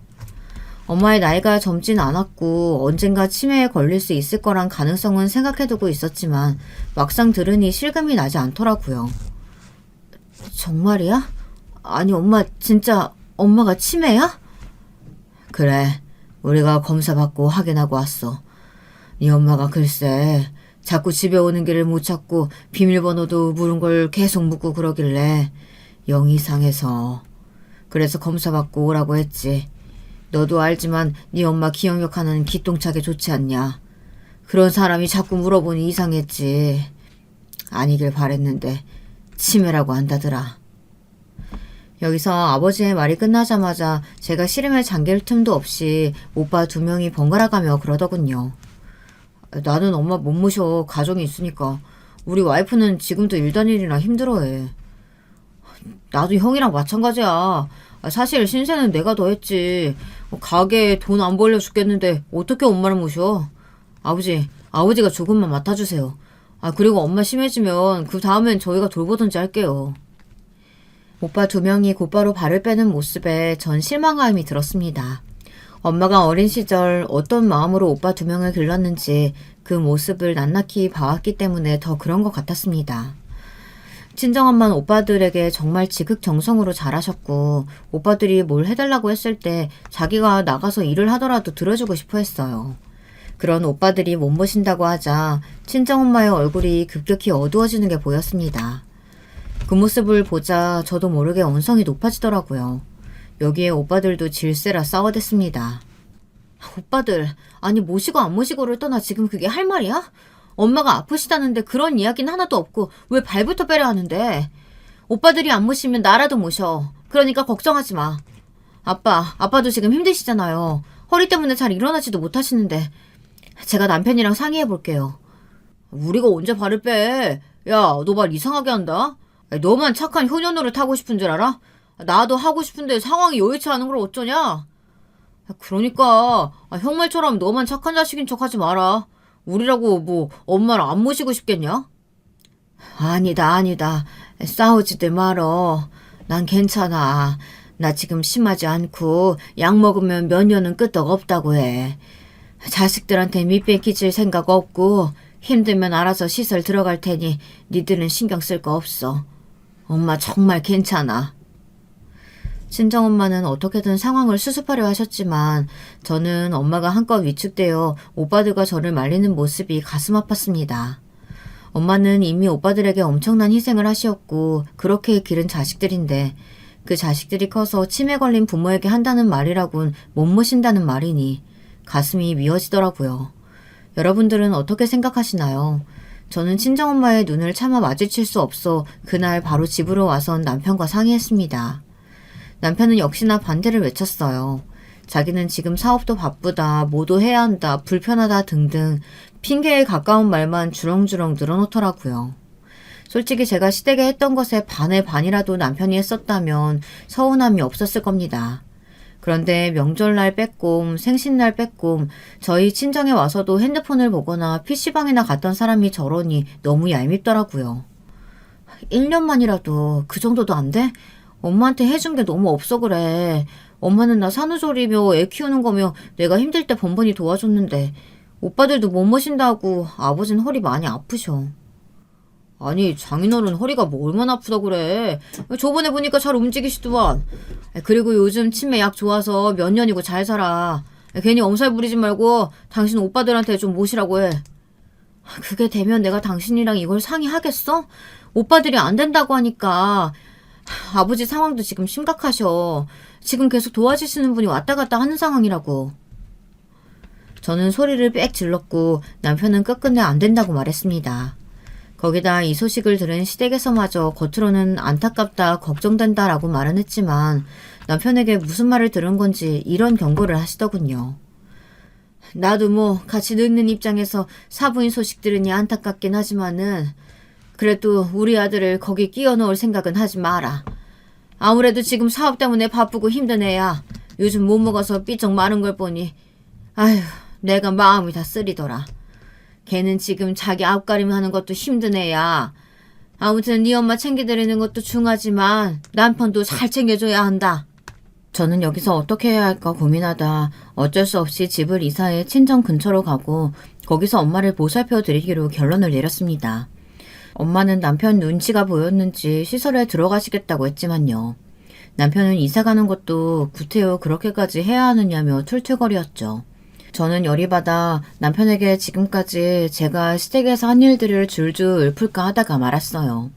엄마의 나이가 젊진 않았고 언젠가 치매에 걸릴 수 있을 거란 가능성은 생각해두고 있었지만 막상 들으니 실감이 나지 않더라고요. 정말이야? 아니 엄마 진짜 엄마가 치매야? 그래. 우리가 검사받고 확인하고 왔어. 네 엄마가 글쎄 자꾸 집에 오는 길을 못 찾고 비밀번호도 물은 걸 계속 묻고 그러길래 영 이상해서. 그래서 검사받고 오라고 했지. 너도 알지만 네 엄마 기억력하는 기똥차게 좋지 않냐. 그런 사람이 자꾸 물어보니 이상했지. 아니길 바랬는데 치매라고 한다더라. 여기서 아버지의 말이 끝나자마자 제가 씨름에 잠길 틈도 없이 오빠 2명이 번갈아가며 그러더군요. 나는 엄마 못 모셔. 가정이 있으니까. 우리 와이프는 지금도 일단일이나 힘들어해. 나도 형이랑 마찬가지야. 사실 신세는 내가 더 했지. 가게에 돈 안 벌려 죽겠는데 어떻게 엄마를 모셔? 아버지가 조금만 맡아주세요. 그리고 엄마 심해지면 그 다음엔 저희가 돌보든지 할게요. 오빠 2명이 곧바로 발을 빼는 모습에 전 실망감이 들었습니다. 엄마가 어린 시절 어떤 마음으로 오빠 2명을 길렀는지 그 모습을 낱낱이 봐왔기 때문에 더 그런 것 같았습니다. 친정엄마는 오빠들에게 정말 지극정성으로 잘하셨고 오빠들이 뭘 해달라고 했을 때 자기가 나가서 일을 하더라도 들어주고 싶어 했어요. 그런 오빠들이 못 모신다고 하자 친정엄마의 얼굴이 급격히 어두워지는 게 보였습니다. 그 모습을 보자 저도 모르게 언성이 높아지더라고요. 여기에 오빠들도 질세라 싸워댔습니다. 오빠들, 아니 모시고 안 모시고를 떠나 지금 그게 할 말이야? 엄마가 아프시다는데 그런 이야기는 하나도 없고 왜 발부터 빼려 하는데. 오빠들이 안 모시면 나라도 모셔. 그러니까 걱정하지 마. 아빠도 지금 힘드시잖아요. 허리 때문에 잘 일어나지도 못하시는데 제가 남편이랑 상의해 볼게요. 우리가 언제 발을 빼? 야, 너 말 이상하게 한다. 너만 착한 효녀노릇 하고 싶은 줄 알아? 나도 하고 싶은데 상황이 여의치 않은 걸 어쩌냐? 그러니까 형 말처럼 너만 착한 자식인 척하지 마라. 우리라고 뭐 엄마를 안 모시고 싶겠냐? 아니다. 싸우지들 말어. 난 괜찮아. 나 지금 심하지 않고 약 먹으면 몇 년은 끄떡없다고 해. 자식들한테 밑뺏기질 생각 없고 힘들면 알아서 시설 들어갈 테니 니들은 신경 쓸 거 없어. 엄마 정말 괜찮아. 친정엄마는 어떻게든 상황을 수습하려 하셨지만 저는 엄마가 한껏 위축되어 오빠들과 저를 말리는 모습이 가슴 아팠습니다. 엄마는 이미 오빠들에게 엄청난 희생을 하시었고 그렇게 기른 자식들인데 그 자식들이 커서 치매 걸린 부모에게 한다는 말이라곤 못 모신다는 말이니 가슴이 미어지더라고요. 여러분들은 어떻게 생각하시나요? 저는 친정엄마의 눈을 차마 마주칠 수 없어 그날 바로 집으로 와선 남편과 상의했습니다. 남편은 역시나 반대를 외쳤어요. 자기는 지금 사업도 바쁘다, 뭐도 해야 한다, 불편하다 등등 핑계에 가까운 말만 주렁주렁 늘어놓더라고요. 솔직히 제가 시댁에 했던 것에 반의 반이라도 남편이 했었다면 서운함이 없었을 겁니다. 그런데 명절날 빼꼼, 생신날 빼꼼, 저희 친정에 와서도 핸드폰을 보거나 PC방이나 갔던 사람이 저러니 너무 얄밉더라고요. 1년만이라도 그 정도도 안 돼? 엄마한테 해준 게 너무 없어 그래. 엄마는 나 산후조리며 애 키우는 거며 내가 힘들 때 번번이 도와줬는데 오빠들도 못 모신다고 아버지는 허리 많이 아프셔. 아니 장인어른 허리가 뭐 얼마나 아프다 그래. 저번에 보니까 잘 움직이시더만. 그리고 요즘 치매 약 좋아서 몇 년이고 잘 살아. 괜히 엄살 부리지 말고 당신 오빠들한테 좀 모시라고 해. 그게 되면 내가 당신이랑 이걸 상의하겠어? 오빠들이 안 된다고 하니까. 아버지 상황도 지금 심각하셔. 지금 계속 도와주시는 분이 왔다 갔다 하는 상황이라고. 저는 소리를 빽 질렀고 남편은 끝끝내 안 된다고 말했습니다. 거기다 이 소식을 들은 시댁에서마저 겉으로는 안타깝다, 걱정된다라고 말은 했지만 남편에게 무슨 말을 들은 건지 이런 경고를 하시더군요. 나도 뭐 같이 늙는 입장에서 사부인 소식 들으니 안타깝긴 하지만은 그래도 우리 아들을 거기 끼워 넣을 생각은 하지 마라. 아무래도 지금 사업 때문에 바쁘고 힘든 애야. 요즘 못 먹어서 삐쩍 마른 걸 보니 아휴 내가 마음이 다 쓰리더라. 걔는 지금 자기 앞가림 하는 것도 힘든 애야. 아무튼 네 엄마 챙겨드리는 것도 중하지만 남편도 잘 챙겨줘야 한다. 저는 여기서 어떻게 해야 할까 고민하다 어쩔 수 없이 집을 이사해 친정 근처로 가고 거기서 엄마를 보살펴 드리기로 결론을 내렸습니다. 엄마는 남편 눈치가 보였는지 시설에 들어가시겠다고 했지만요. 남편은 이사 가는 것도 구태여 그렇게까지 해야 하느냐며 툴툴거렸죠. 저는 열이 받아 남편에게 지금까지 제가 시댁에서 한 일들을 줄줄 읊을까 하다가 말았어요.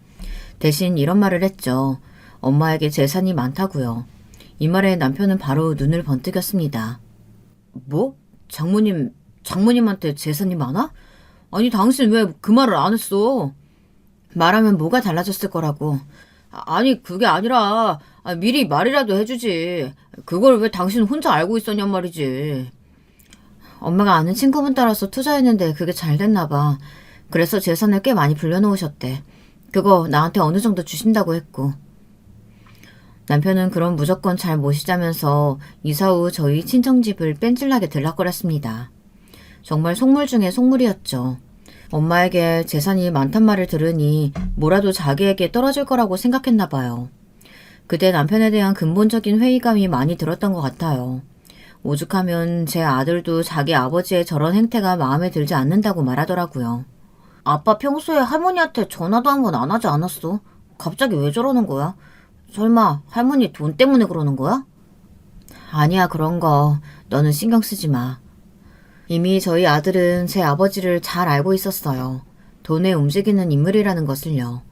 대신 이런 말을 했죠. 엄마에게 재산이 많다고요. 이 말에 남편은 바로 눈을 번뜩였습니다. 뭐? 장모님한테 재산이 많아? 아니, 당신 왜 그 말을 안 했어? 말하면 뭐가 달라졌을 거라고. 아니, 그게 아니라 미리 말이라도 해주지. 그걸 왜 당신 혼자 알고 있었냔 말이지. 엄마가 아는 친구분 따라서 투자했는데 그게 잘 됐나 봐. 그래서 재산을 꽤 많이 불려놓으셨대. 그거 나한테 어느 정도 주신다고 했고. 남편은 그럼 무조건 잘 모시자면서 이사 후 저희 친정집을 뺀질나게 들락거렸습니다. 정말 속물 중에 속물이었죠. 엄마에게 재산이 많단 말을 들으니 뭐라도 자기에게 떨어질 거라고 생각했나 봐요. 그때 남편에 대한 근본적인 회의감이 많이 들었던 것 같아요. 오죽하면 제 아들도 자기 아버지의 저런 행태가 마음에 들지 않는다고 말하더라고요. 아빠 평소에 할머니한테 전화도 한 번 안 하지 않았어? 갑자기 왜 저러는 거야? 설마 할머니 돈 때문에 그러는 거야? 아니야, 그런 거. 너는 신경 쓰지 마. 이미 저희 아들은 제 아버지를 잘 알고 있었어요. 돈에 움직이는 인물이라는 것을요.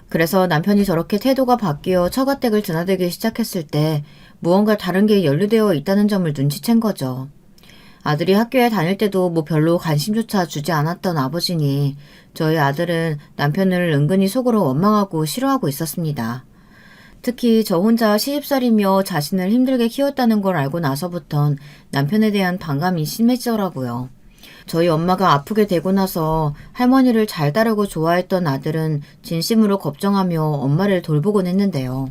그래서 남편이 저렇게 태도가 바뀌어 처가댁을 드나들기 시작했을 때 무언가 다른 게 연루되어 있다는 점을 눈치챈 거죠. 아들이 학교에 다닐 때도 뭐 별로 관심조차 주지 않았던 아버지니 저희 아들은 남편을 은근히 속으로 원망하고 싫어하고 있었습니다. 특히 저 혼자 시집살이며 자신을 힘들게 키웠다는 걸 알고 나서부턴 남편에 대한 반감이 심해지더라고요. 저희 엄마가 아프게 되고 나서 할머니를 잘 따르고 좋아했던 아들은 진심으로 걱정하며 엄마를 돌보곤 했는데요.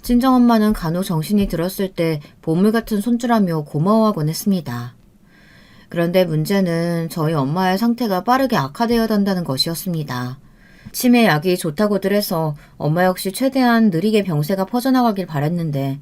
친정엄마는 간혹 정신이 들었을 때 보물 같은 손주라며 고마워하곤 했습니다. 그런데 문제는 저희 엄마의 상태가 빠르게 악화되어 간다는 것이었습니다. 치매 약이 좋다고들 해서 엄마 역시 최대한 느리게 병세가 퍼져나가길 바랬는데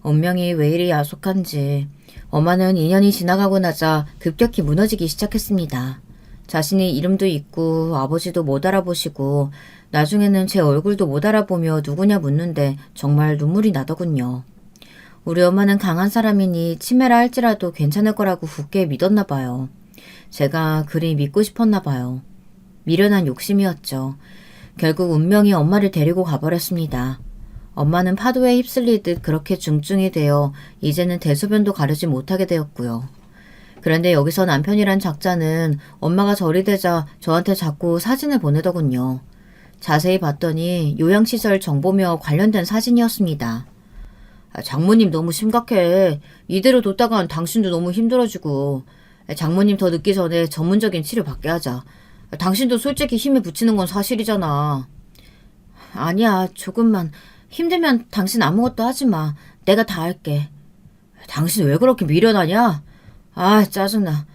운명이 왜 이리 야속한지 엄마는 2년이 지나가고 나자 급격히 무너지기 시작했습니다. 자신이 이름도 잊고 아버지도 못 알아보시고 나중에는 제 얼굴도 못 알아보며 누구냐 묻는데 정말 눈물이 나더군요. 우리 엄마는 강한 사람이니 치매라 할지라도 괜찮을 거라고 굳게 믿었나 봐요. 제가 그리 믿고 싶었나 봐요. 미련한 욕심이었죠. 결국 운명이 엄마를 데리고 가버렸습니다. 엄마는 파도에 휩쓸리듯 그렇게 중증이 되어 이제는 대소변도 가르지 못하게 되었고요. 그런데 여기서 남편이란 작자는 엄마가 절이 되자 저한테 자꾸 사진을 보내더군요. 자세히 봤더니 요양시설 정보며 관련된 사진이었습니다. 장모님 너무 심각해. 이대로 뒀다간 당신도 너무 힘들어지고. 장모님 더 늦기 전에 전문적인 치료 받게 하자. 당신도 솔직히 힘에 부치는 건 사실이잖아. 아니야, 조금만. 힘들면 당신 아무것도 하지 마. 내가 다 할게. 당신 왜 그렇게 미련하냐? 아, 짜증나.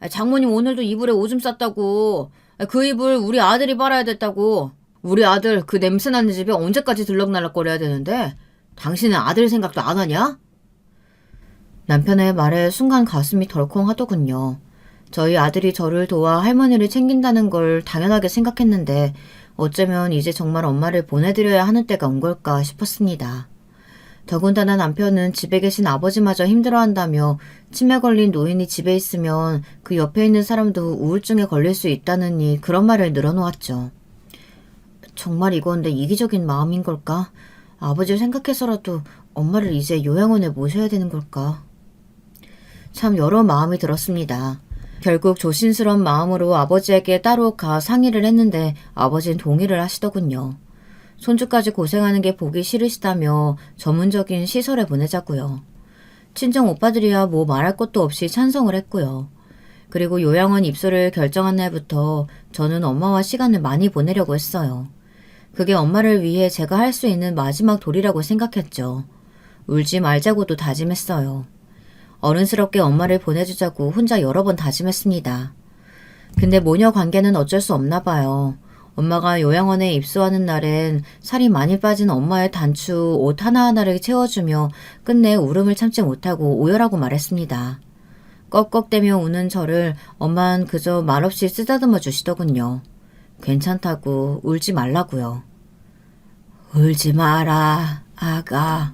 장모님 오늘도 이불에 오줌 쌌다고. 그 이불 우리 아들이 빨아야 됐다고. 우리 아들 그 냄새나는 집에 언제까지 들락날락거려야 되는데 당신은 아들 생각도 안 하냐? 남편의 말에 순간 가슴이 덜컹하더군요. 저희 아들이 저를 도와 할머니를 챙긴다는 걸 당연하게 생각했는데 어쩌면 이제 정말 엄마를 보내드려야 하는 때가 온 걸까 싶었습니다. 더군다나 남편은 집에 계신 아버지마저 힘들어한다며 치매 걸린 노인이 집에 있으면 그 옆에 있는 사람도 우울증에 걸릴 수 있다느니 그런 말을 늘어놓았죠. 정말 이건 내 이기적인 마음인 걸까? 아버지를 생각해서라도 엄마를 이제 요양원에 모셔야 되는 걸까? 참 여러 마음이 들었습니다. 결국 조심스러운 마음으로 아버지에게 따로 가 상의를 했는데 아버지는 동의를 하시더군요. 손주까지 고생하는 게 보기 싫으시다며 전문적인 시설에 보내자고요. 친정 오빠들이야 뭐 말할 것도 없이 찬성을 했고요. 그리고 요양원 입소를 결정한 날부터 저는 엄마와 시간을 많이 보내려고 했어요. 그게 엄마를 위해 제가 할 수 있는 마지막 도리라고 생각했죠. 울지 말자고도 다짐했어요. 어른스럽게 엄마를 보내주자고 혼자 여러 번 다짐했습니다. 근데 모녀 관계는 어쩔 수 없나 봐요. 엄마가 요양원에 입소하는 날엔 살이 많이 빠진 엄마의 단추 옷 하나하나를 채워주며 끝내 울음을 참지 못하고 오열하고 말했습니다. 꺽꺽대며 우는 저를 엄만 그저 말없이 쓰다듬어 주시더군요. 괜찮다고 울지 말라고요. 울지 마라, 아가.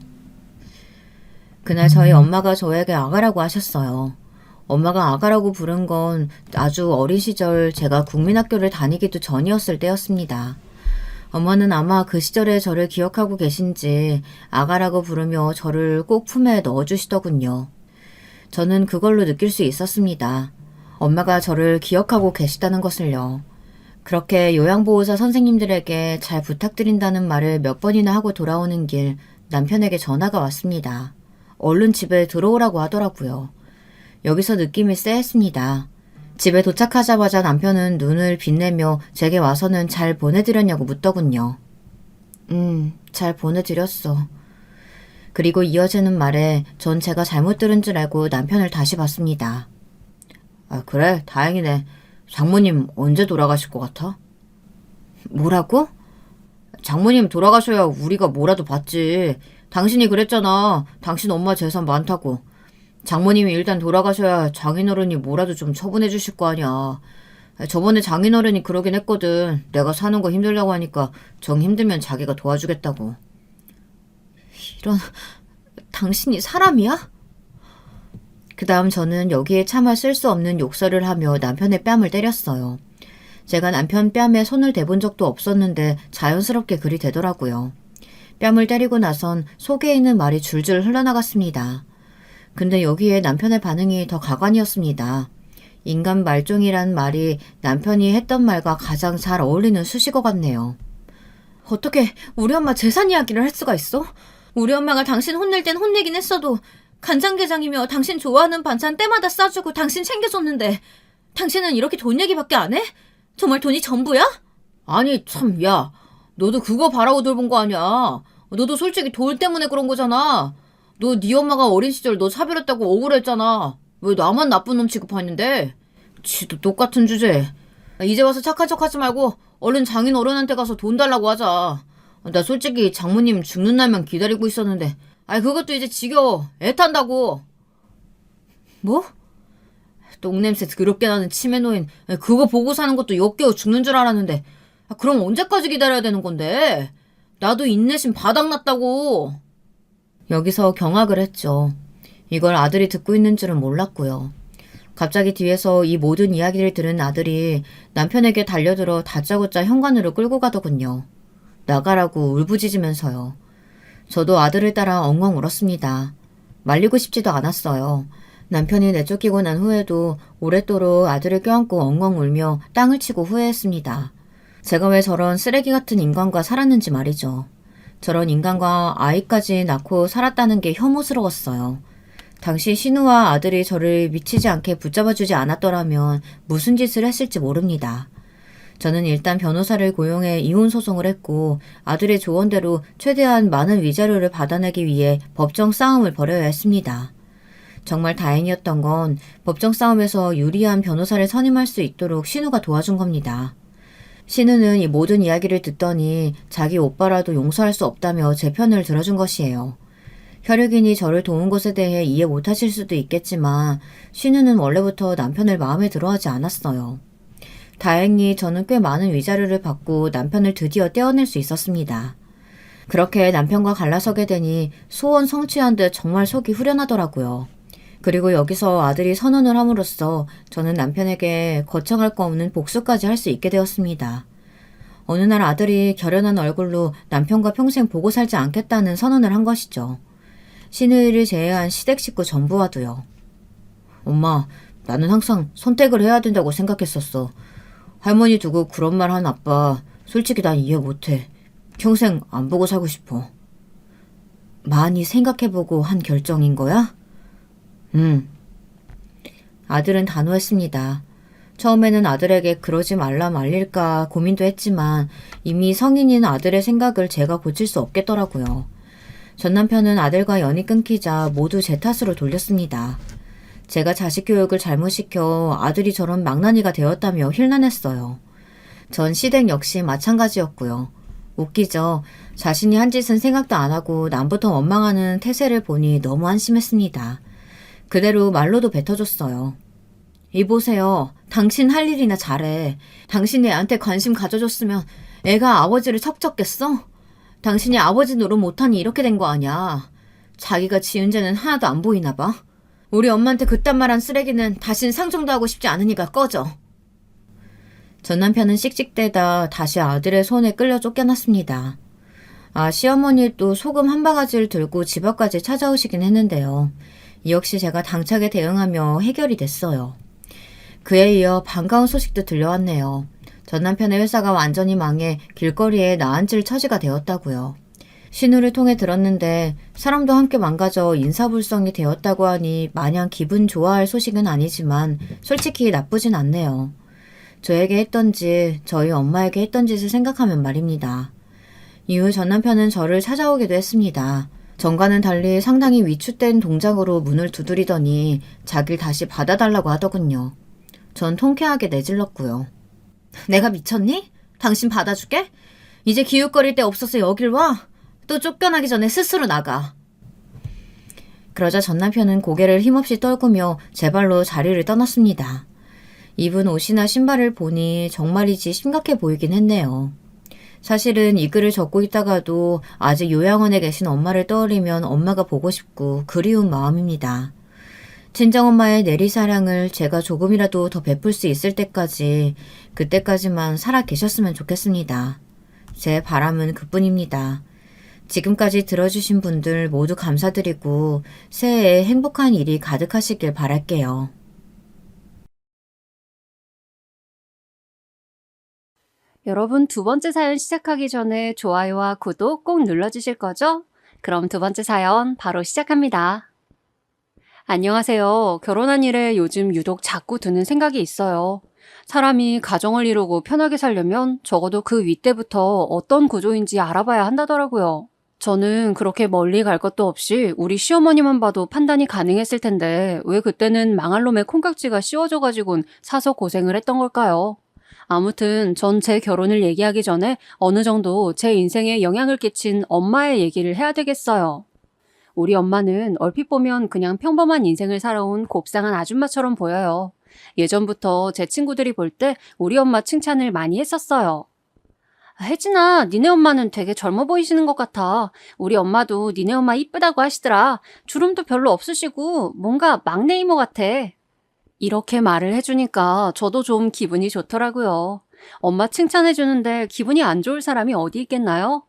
그날 저희 엄마가 저에게 아가라고 하셨어요. 엄마가 아가라고 부른 건 아주 어린 시절 제가 국민학교를 다니기도 전이었을 때였습니다. 엄마는 아마 그 시절의 저를 기억하고 계신지 아가라고 부르며 저를 꼭 품에 넣어주시더군요. 저는 그걸로 느낄 수 있었습니다. 엄마가 저를 기억하고 계시다는 것을요. 그렇게 요양보호사 선생님들에게 잘 부탁드린다는 말을 몇 번이나 하고 돌아오는 길 남편에게 전화가 왔습니다. 얼른 집에 들어오라고 하더라고요. 여기서 느낌이 쎄했습니다. 집에 도착하자마자 남편은 눈을 빛내며 제게 와서는 잘 보내드렸냐고 묻더군요. 잘 보내드렸어. 그리고 이어지는 말에 전 제가 잘못 들은 줄 알고 남편을 다시 봤습니다. 아, 그래? 다행이네. 장모님 언제 돌아가실 것 같아? 뭐라고? 장모님 돌아가셔야 우리가 뭐라도 받지. 당신이 그랬잖아. 당신 엄마 재산 많다고. 장모님이 일단 돌아가셔야 장인어른이 뭐라도 좀 처분해 주실 거 아니야. 저번에 장인어른이 그러긴 했거든. 내가 사는 거 힘들다고 하니까 정 힘들면 자기가 도와주겠다고. 이런... 당신이 사람이야? 그 다음 저는 여기에 차마 쓸 수 없는 욕설을 하며 남편의 뺨을 때렸어요. 제가 남편 뺨에 손을 대본 적도 없었는데 자연스럽게 그리 되더라고요. 뺨을 때리고 나선 속에 있는 말이 줄줄 흘러나갔습니다. 근데 여기에 남편의 반응이 더 가관이었습니다. 인간 말종이란 말이 남편이 했던 말과 가장 잘 어울리는 수식어 같네요. 어떻게 우리 엄마 재산 이야기를 할 수가 있어? 우리 엄마가 당신 혼낼 땐 혼내긴 했어도 간장게장이며 당신 좋아하는 반찬 때마다 싸주고 당신 챙겨줬는데 당신은 이렇게 돈 얘기밖에 안 해? 정말 돈이 전부야? 아니 참, 야, 너도 그거 바라고 돌본 거 아니야. 너도 솔직히 돈 때문에 그런 거잖아. 너 네 엄마가 어린 시절 너 차별했다고 억울했잖아. 왜 나만 나쁜 놈 취급하는데? 지도 똑같은 주제. 이제 와서 착한 척 하지 말고 얼른 장인 어른한테 가서 돈 달라고 하자. 나 솔직히 장모님 죽는 날만 기다리고 있었는데 아이 그것도 이제 지겨워. 애 탄다고. 뭐? 똥냄새 더럽게 나는 치매 노인 그거 보고 사는 것도 역겨워 죽는 줄 알았는데 그럼 언제까지 기다려야 되는 건데? 나도 인내심 바닥났다고. 여기서 경악을 했죠. 이걸 아들이 듣고 있는 줄은 몰랐고요. 갑자기 뒤에서 이 모든 이야기를 들은 아들이 남편에게 달려들어 다짜고짜 현관으로 끌고 가더군요. 나가라고 울부짖으면서요. 저도 아들을 따라 엉엉 울었습니다. 말리고 싶지도 않았어요. 남편이 내쫓기고 난 후에도 오랫도록 아들을 껴안고 엉엉 울며 땅을 치고 후회했습니다. 제가 왜 저런 쓰레기 같은 인간과 살았는지 말이죠. 저런 인간과 아이까지 낳고 살았다는 게 혐오스러웠어요. 당시 신우와 아들이 저를 미치지 않게 붙잡아주지 않았더라면 무슨 짓을 했을지 모릅니다. 저는 일단 변호사를 고용해 이혼 소송을 했고 아들의 조언대로 최대한 많은 위자료를 받아내기 위해 법정 싸움을 벌여야 했습니다. 정말 다행이었던 건 법정 싸움에서 유리한 변호사를 선임할 수 있도록 신우가 도와준 겁니다. 신우는 이 모든 이야기를 듣더니 자기 오빠라도 용서할 수 없다며 제 편을 들어준 것이에요. 혈육인이 저를 도운 것에 대해 이해 못하실 수도 있겠지만 신우는 원래부터 남편을 마음에 들어하지 않았어요. 다행히 저는 꽤 많은 위자료를 받고 남편을 드디어 떼어낼 수 있었습니다. 그렇게 남편과 갈라서게 되니 소원 성취한 듯 정말 속이 후련하더라고요. 그리고 여기서 아들이 선언을 함으로써 저는 남편에게 거창할 거 없는 복수까지 할 수 있게 되었습니다. 어느 날 아들이 결연한 얼굴로 남편과 평생 보고 살지 않겠다는 선언을 한 것이죠. 신우이를 제외한 시댁 식구 전부와도요. 엄마, 나는 항상 선택을 해야 된다고 생각했었어. 할머니 두고 그런 말 한 아빠 솔직히 난 이해 못해. 평생 안 보고 살고 싶어. 많이 생각해보고 한 결정인 거야? 아들은 단호했습니다. 처음에는 아들에게 그러지 말라 말릴까 고민도 했지만 이미 성인인 아들의 생각을 제가 고칠 수 없겠더라고요. 전 남편은 아들과 연이 끊기자 모두 제 탓으로 돌렸습니다. 제가 자식 교육을 잘못 시켜 아들이 저런 망나니가 되었다며 힐난했어요. 전 시댁 역시 마찬가지였고요. 웃기죠. 자신이 한 짓은 생각도 안 하고 남부터 원망하는 태세를 보니 너무 한심했습니다. 그대로 말로도 뱉어줬어요. 이보세요. 당신 할 일이나 잘해. 당신이 애한테 관심 가져줬으면 애가 아버지를 척척겠어? 당신이 아버지 노릇 못하니 이렇게 된 거 아니야. 자기가 지은 죄는 하나도 안 보이나 봐. 우리 엄마한테 그딴 말 한 쓰레기는 다신 상종도 하고 싶지 않으니까 꺼져. 전 남편은 씩씩대다 다시 아들의 손에 끌려 쫓겨났습니다. 시어머니 또 소금 한 바가지를 들고 집 앞까지 찾아오시긴 했는데요. 이 역시 제가 당차게 대응하며 해결이 됐어요. 그에 이어 반가운 소식도 들려왔네요. 전 남편의 회사가 완전히 망해 길거리에 나앉을 처지가 되었다고요. 신우를 통해 들었는데 사람도 함께 망가져 인사불성이 되었다고 하니 마냥 기분 좋아할 소식은 아니지만 솔직히 나쁘진 않네요. 저에게 했던지 저희 엄마에게 했던 짓을 생각하면 말입니다. 이후 전 남편은 저를 찾아오기도 했습니다. 전과는 달리 상당히 위축된 동작으로 문을 두드리더니 자길 다시 받아달라고 하더군요. 전 통쾌하게 내질렀고요. 내가 미쳤니? 당신 받아줄게? 이제 기웃거릴 데 없어서 여길 와? 또 쫓겨나기 전에 스스로 나가. 그러자 전 남편은 고개를 힘없이 떨구며 제 발로 자리를 떠났습니다. 입은 옷이나 신발을 보니 정말이지 심각해 보이긴 했네요. 사실은 이 글을 적고 있다가도 아직 요양원에 계신 엄마를 떠올리면 엄마가 보고 싶고 그리운 마음입니다. 친정엄마의 내리사랑을 제가 조금이라도 더 베풀 수 있을 때까지 그때까지만 살아 계셨으면 좋겠습니다. 제 바람은 그뿐입니다. 지금까지 들어주신 분들 모두 감사드리고 새해에 행복한 일이 가득하시길 바랄게요. 여러분, 두 번째 사연 시작하기 전에 좋아요와 구독 꼭 눌러주실 거죠? 그럼 두 번째 사연 바로 시작합니다. 안녕하세요. 결혼한 이래 요즘 유독 자꾸 드는 생각이 있어요. 사람이 가정을 이루고 편하게 살려면 적어도 그 윗대부터 어떤 구조인지 알아봐야 한다더라고요. 저는 그렇게 멀리 갈 것도 없이 우리 시어머니만 봐도 판단이 가능했을 텐데 왜 그때는 망할 놈의 콩깍지가 씌워져가지곤 사서 고생을 했던 걸까요? 아무튼 전 제 결혼을 얘기하기 전에 어느 정도 제 인생에 영향을 끼친 엄마의 얘기를 해야 되겠어요. 우리 엄마는 얼핏 보면 그냥 평범한 인생을 살아온 곱상한 아줌마처럼 보여요. 예전부터 제 친구들이 볼 때 우리 엄마 칭찬을 많이 했었어요. 혜진아, 니네 엄마는 되게 젊어 보이시는 것 같아. 우리 엄마도 니네 엄마 이쁘다고 하시더라. 주름도 별로 없으시고 뭔가 막내 이모 같아. 이렇게 말을 해주니까 저도 좀 기분이 좋더라고요. 엄마 칭찬해주는데 기분이 안 좋을 사람이 어디 있겠나요?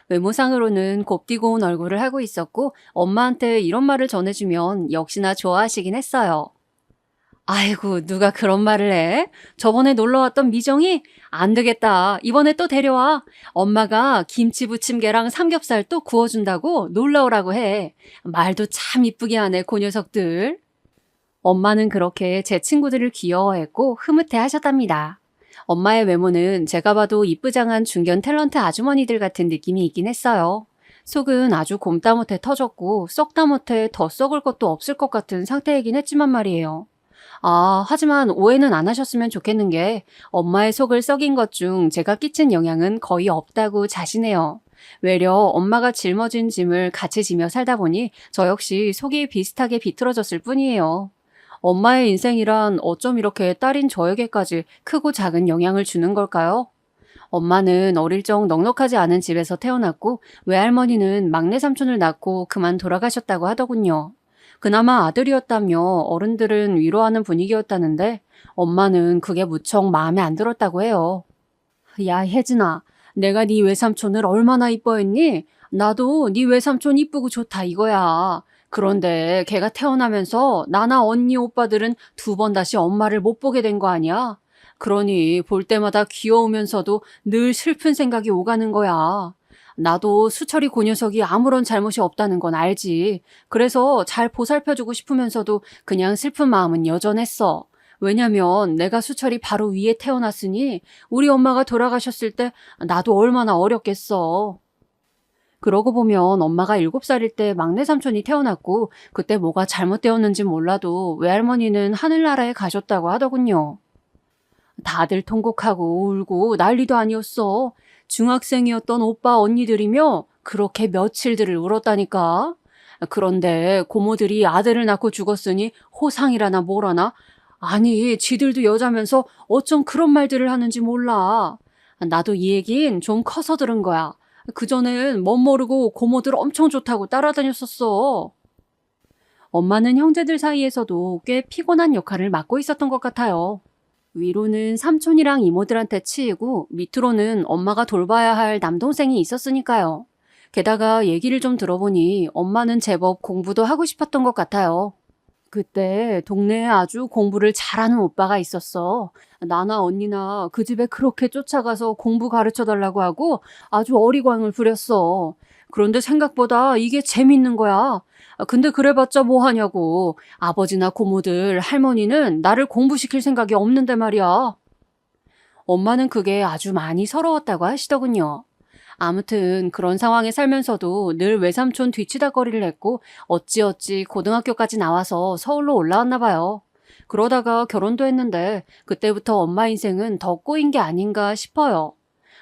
외모상으로는 곱디고 온 얼굴을 하고 있었고 엄마한테 이런 말을 전해주면 역시나 좋아하시긴 했어요. 아이고, 누가 그런 말을 해? 저번에 놀러왔던 미정이? 안 되겠다. 이번에 또 데려와. 엄마가 김치 부침개랑 삼겹살 또 구워준다고 놀러오라고 해. 말도 참 이쁘게 하네, 그 녀석들. 엄마는 그렇게 제 친구들을 귀여워했고 흐뭇해 하셨답니다. 엄마의 외모는 제가 봐도 이쁘장한 중견 탤런트 아주머니들 같은 느낌이 있긴 했어요. 속은 아주 곰다 못해 터졌고 썩다 못해 더 썩을 것도 없을 것 같은 상태이긴 했지만 말이에요. 하지만 오해는 안 하셨으면 좋겠는 게 엄마의 속을 썩인 것 중 제가 끼친 영향은 거의 없다고 자신해요. 외려 엄마가 짊어진 짐을 같이 지며 살다 보니 저 역시 속이 비슷하게 비틀어졌을 뿐이에요. 엄마의 인생이란 어쩜 이렇게 딸인 저에게까지 크고 작은 영향을 주는 걸까요? 엄마는 어릴 적 넉넉하지 않은 집에서 태어났고 외할머니는 막내 삼촌을 낳고 그만 돌아가셨다고 하더군요. 그나마 아들이었다며 어른들은 위로하는 분위기였다는데 엄마는 그게 무척 마음에 안 들었다고 해요. 야, 혜진아, 내가 네 외삼촌을 얼마나 이뻐했니? 나도 네 외삼촌 이쁘고 좋다 이거야. 그런데 걔가 태어나면서 나나 언니 오빠들은 두 번 다시 엄마를 못 보게 된 거 아니야? 그러니 볼 때마다 귀여우면서도 늘 슬픈 생각이 오가는 거야. 나도 수철이 그 녀석이 아무런 잘못이 없다는 건 알지. 그래서 잘 보살펴주고 싶으면서도 그냥 슬픈 마음은 여전했어. 왜냐면 내가 수철이 바로 위에 태어났으니 우리 엄마가 돌아가셨을 때 나도 얼마나 어렸겠어. 그러고 보면 엄마가 7살일 때 막내 삼촌이 태어났고 그때 뭐가 잘못되었는지 몰라도 외할머니는 하늘나라에 가셨다고 하더군요. 다들 통곡하고 울고 난리도 아니었어. 중학생이었던 오빠 언니들이며 그렇게 며칠들을 울었다니까. 그런데 고모들이 아들을 낳고 죽었으니 호상이라나 뭐라나. 아니, 지들도 여자면서 어쩜 그런 말들을 하는지 몰라. 나도 이 얘긴 좀 커서 들은 거야. 그전엔 멋모르고 고모들 엄청 좋다고 따라다녔었어. 엄마는 형제들 사이에서도 꽤 피곤한 역할을 맡고 있었던 것 같아요. 위로는 삼촌이랑 이모들한테 치이고 밑으로는 엄마가 돌봐야 할 남동생이 있었으니까요. 게다가 얘기를 좀 들어보니 엄마는 제법 공부도 하고 싶었던 것 같아요. 그때 동네에 아주 공부를 잘하는 오빠가 있었어. 나나 언니나 그 집에 그렇게 쫓아가서 공부 가르쳐 달라고 하고 아주 어리광을 부렸어. 그런데 생각보다 이게 재밌는 거야. 근데 그래봤자 뭐 하냐고. 아버지나 고모들, 할머니는 나를 공부시킬 생각이 없는데 말이야. 엄마는 그게 아주 많이 서러웠다고 하시더군요. 아무튼 그런 상황에 살면서도 늘 외삼촌 뒤치다거리를 했고 어찌어찌 고등학교까지 나와서 서울로 올라왔나 봐요. 그러다가 결혼도 했는데 그때부터 엄마 인생은 더 꼬인 게 아닌가 싶어요.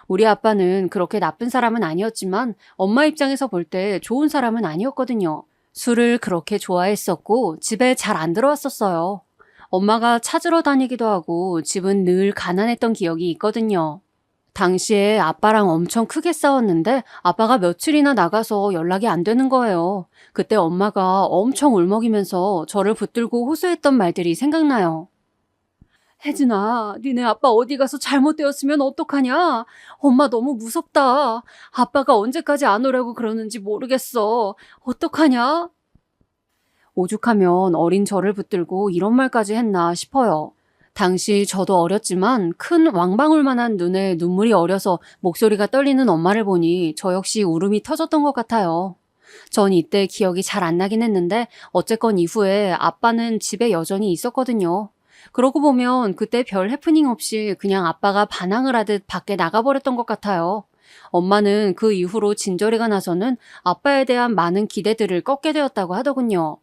우리 아빠는 그렇게 나쁜 사람은 아니었지만 엄마 입장에서 볼 때 좋은 사람은 아니었거든요. 술을 그렇게 좋아했었고 집에 잘 안 들어왔었어요. 엄마가 찾으러 다니기도 하고 집은 늘 가난했던 기억이 있거든요. 당시에 아빠랑 엄청 크게 싸웠는데 아빠가 며칠이나 나가서 연락이 안 되는 거예요. 그때 엄마가 엄청 울먹이면서 저를 붙들고 호소했던 말들이 생각나요. 혜진아, 니네 아빠 어디 가서 잘못되었으면 어떡하냐? 엄마 너무 무섭다. 아빠가 언제까지 안 오려고 그러는지 모르겠어. 어떡하냐? 오죽하면 어린 저를 붙들고 이런 말까지 했나 싶어요. 당시 저도 어렸지만 큰 왕방울만한 눈에 눈물이 어려서 목소리가 떨리는 엄마를 보니 저 역시 울음이 터졌던 것 같아요. 전 이때 기억이 잘 안 나긴 했는데 어쨌건 이후에 아빠는 집에 여전히 있었거든요. 그러고 보면 그때 별 해프닝 없이 그냥 아빠가 반항을 하듯 밖에 나가버렸던 것 같아요. 엄마는 그 이후로 진저리가 나서는 아빠에 대한 많은 기대들을 꺾게 되었다고 하더군요.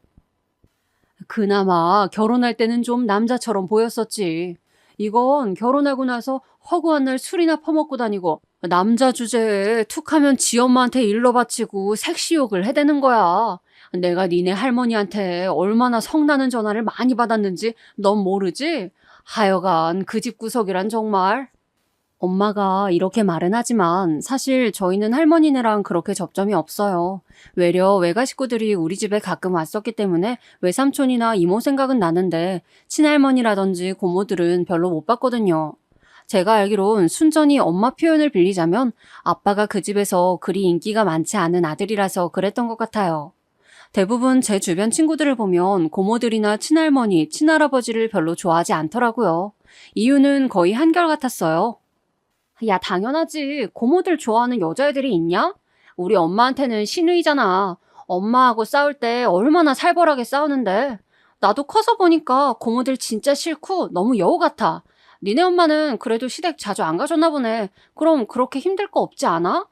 그나마 결혼할 때는 좀 남자처럼 보였었지. 이건 결혼하고 나서 허구한 날 술이나 퍼먹고 다니고 남자 주제에 툭하면 지 엄마한테 일러 바치고 섹시욕을 해대는 거야. 내가 니네 할머니한테 얼마나 성나는 전화를 많이 받았는지 넌 모르지? 하여간 그 집 구석이란 정말. 엄마가 이렇게 말은 하지만 사실 저희는 할머니네랑 그렇게 접점이 없어요. 외려 외가 식구들이 우리 집에 가끔 왔었기 때문에 외삼촌이나 이모 생각은 나는데 친할머니라든지 고모들은 별로 못 봤거든요. 제가 알기론 순전히 엄마 표현을 빌리자면 아빠가 그 집에서 그리 인기가 많지 않은 아들이라서 그랬던 것 같아요. 대부분 제 주변 친구들을 보면 고모들이나 친할머니, 친할아버지를 별로 좋아하지 않더라고요. 이유는 거의 한결같았어요. 야, 당연하지. 고모들 좋아하는 여자애들이 있냐? 우리 엄마한테는 신우이잖아. 엄마하고 싸울 때 얼마나 살벌하게 싸우는데. 나도 커서 보니까 고모들 진짜 싫고 너무 여우 같아. 니네 엄마는 그래도 시댁 자주 안 가셨나 보네. 그럼 그렇게 힘들 거 없지 않아?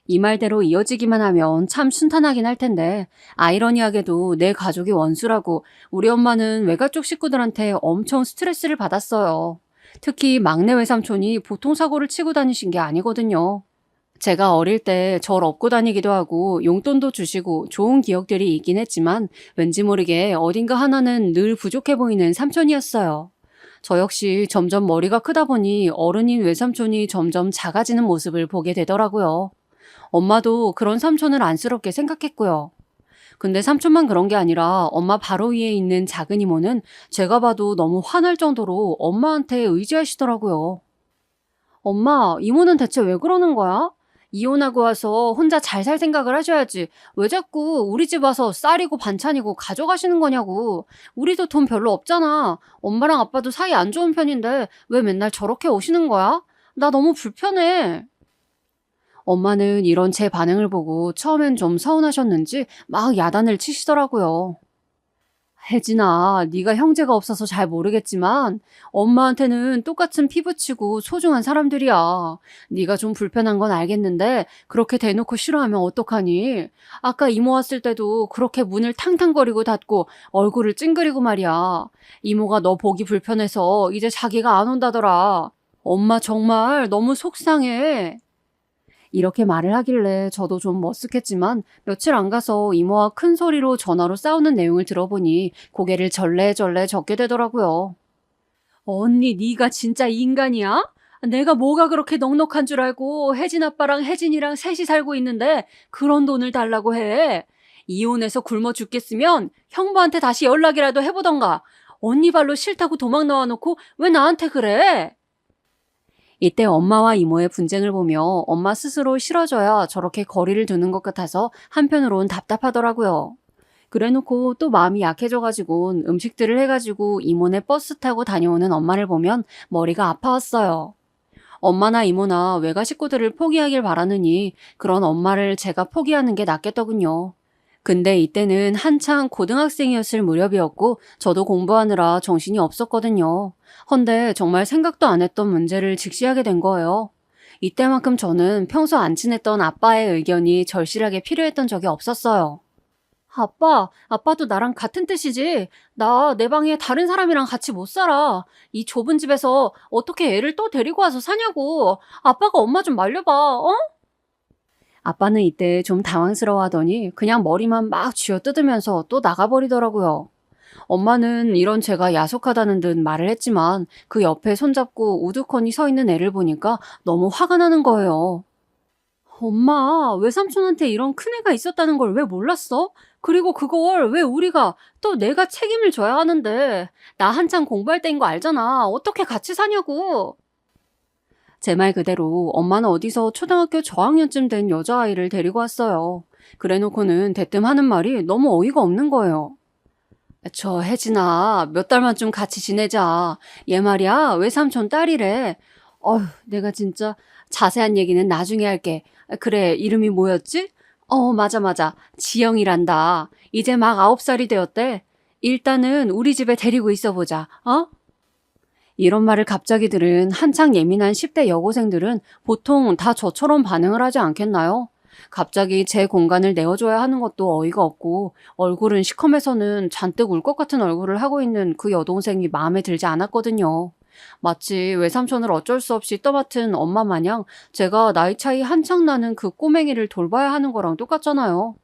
이 말대로 이어지기만 하면 참 순탄하긴 할 텐데 아이러니하게도 내 가족이 원수라고 우리 엄마는 외가 쪽 식구들한테 엄청 스트레스를 받았어요. 특히 막내 외삼촌이 보통 사고를 치고 다니신 게 아니거든요. 제가 어릴 때 절 업고 다니기도 하고 용돈도 주시고 좋은 기억들이 있긴 했지만 왠지 모르게 어딘가 하나는 늘 부족해 보이는 삼촌이었어요. 저 역시 점점 머리가 크다 보니 어른인 외삼촌이 점점 작아지는 모습을 보게 되더라고요. 엄마도 그런 삼촌을 안쓰럽게 생각했고요. 근데 삼촌만 그런 게 아니라 엄마 바로 위에 있는 작은 이모는 제가 봐도 너무 화날 정도로 엄마한테 의지하시더라고요. 엄마, 이모는 대체 왜 그러는 거야? 이혼하고 와서 혼자 잘 살 생각을 하셔야지. 왜 자꾸 우리 집 와서 쌀이고 반찬이고 가져가시는 거냐고. 우리도 돈 별로 없잖아. 엄마랑 아빠도 사이 안 좋은 편인데 왜 맨날 저렇게 오시는 거야? 나 너무 불편해. 엄마는 이런 제 반응을 보고 처음엔 좀 서운하셨는지 막 야단을 치시더라고요. 혜진아, 네가 형제가 없어서 잘 모르겠지만 엄마한테는 똑같은 피부치고 소중한 사람들이야. 네가 좀 불편한 건 알겠는데 그렇게 대놓고 싫어하면 어떡하니? 아까 이모 왔을 때도 그렇게 문을 탕탕거리고 닫고 얼굴을 찡그리고 말이야. 이모가 너 보기 불편해서 이제 자기가 안 온다더라. 엄마 정말 너무 속상해. 이렇게 말을 하길래 저도 좀 머쓱했지만 며칠 안 가서 이모와 큰 소리로 전화로 싸우는 내용을 들어보니 고개를 절레절레 젓게 되더라고요. 언니, 네가 진짜 인간이야? 내가 뭐가 그렇게 넉넉한 줄 알고 혜진 아빠랑 혜진이랑 셋이 살고 있는데 그런 돈을 달라고 해. 이혼해서 굶어 죽겠으면 형부한테 다시 연락이라도 해보던가. 언니 발로 싫다고 도망 나와놓고 왜 나한테 그래? 이때 엄마와 이모의 분쟁을 보며 엄마 스스로 싫어져야 저렇게 거리를 두는 것 같아서 한편으론 답답하더라고요. 그래놓고 또 마음이 약해져가지고 음식들을 해가지고 이모네 버스 타고 다녀오는 엄마를 보면 머리가 아파왔어요. 엄마나 이모나 외가 식구들을 포기하길 바라느니 그런 엄마를 제가 포기하는 게 낫겠더군요. 근데 이때는 한창 고등학생이었을 무렵이었고 저도 공부하느라 정신이 없었거든요. 헌데 정말 생각도 안 했던 문제를 직시하게 된 거예요. 이때만큼 저는 평소 안 친했던 아빠의 의견이 절실하게 필요했던 적이 없었어요. 아빠도 나랑 같은 뜻이지? 나 내 방에 다른 사람이랑 같이 못 살아. 이 좁은 집에서 어떻게 애를 또 데리고 와서 사냐고. 아빠가 엄마 좀 말려봐, 어? 아빠는 이때 좀 당황스러워하더니 그냥 머리만 막 쥐어뜯으면서 또 나가버리더라고요. 엄마는 이런 제가 야속하다는 듯 말을 했지만 그 옆에 손잡고 우두커니 서 있는 애를 보니까 너무 화가 나는 거예요. 엄마, 외삼촌한테 이런 큰애가 있었다는 걸 왜 몰랐어? 그리고 그걸 왜 우리가 또 내가 책임을 져야 하는데 나 한창 공부할 때인 거 알잖아. 어떻게 같이 사냐고. 제 말 그대로 엄마는 어디서 초등학교 저학년쯤 된 여자아이를 데리고 왔어요. 그래놓고는 대뜸 하는 말이 너무 어이가 없는 거예요. 저 혜진아, 몇 달만 좀 같이 지내자. 얘 말이야, 외삼촌 딸이래. 어휴, 내가 진짜 자세한 얘기는 나중에 할게. 그래, 이름이 뭐였지? 맞아. 지영이란다. 이제 막 9살이 되었대. 일단은 우리 집에 데리고 있어보자, 어? 이런 말을 갑자기 들은 한창 예민한 10대 여고생들은 보통 다 저처럼 반응을 하지 않겠나요? 갑자기 제 공간을 내어줘야 하는 것도 어이가 없고 얼굴은 시커매서는 잔뜩 울 것 같은 얼굴을 하고 있는 그 여동생이 마음에 들지 않았거든요. 마치 외삼촌을 어쩔 수 없이 떠맡은 엄마 마냥 제가 나이 차이 한창 나는 그 꼬맹이를 돌봐야 하는 거랑 똑같잖아요.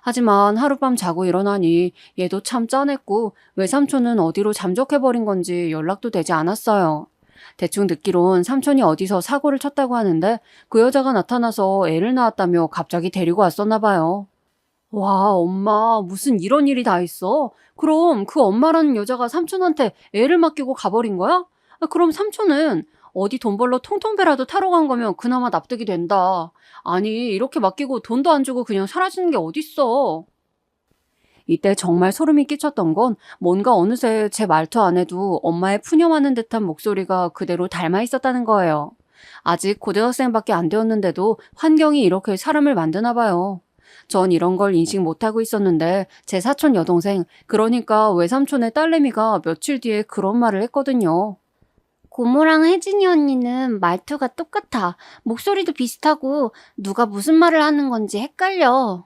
하지만 하룻밤 자고 일어나니 얘도 참 짠했고 외삼촌은 어디로 잠적해버린 건지 연락도 되지 않았어요. 대충 듣기론 삼촌이 어디서 사고를 쳤다고 하는데 그 여자가 나타나서 애를 낳았다며 갑자기 데리고 왔었나 봐요. 와, 엄마, 무슨 이런 일이 다 있어? 그럼 그 엄마라는 여자가 삼촌한테 애를 맡기고 가버린 거야? 그럼 삼촌은 어디 돈 벌러 통통배라도 타러 간 거면 그나마 납득이 된다. 아니, 이렇게 맡기고 돈도 안 주고 그냥 사라지는 게 어딨어. 이때 정말 소름이 끼쳤던 건 뭔가 어느새 제 말투 안에도 엄마의 푸념하는 듯한 목소리가 그대로 닮아 있었다는 거예요. 아직 고등학생밖에 안 되었는데도 환경이 이렇게 사람을 만드나 봐요. 전 이런 걸 인식 못하고 있었는데 제 사촌 여동생, 그러니까 외삼촌의 딸내미가 며칠 뒤에 그런 말을 했거든요. 고모랑 혜진이 언니는 말투가 똑같아. 목소리도 비슷하고 누가 무슨 말을 하는 건지 헷갈려.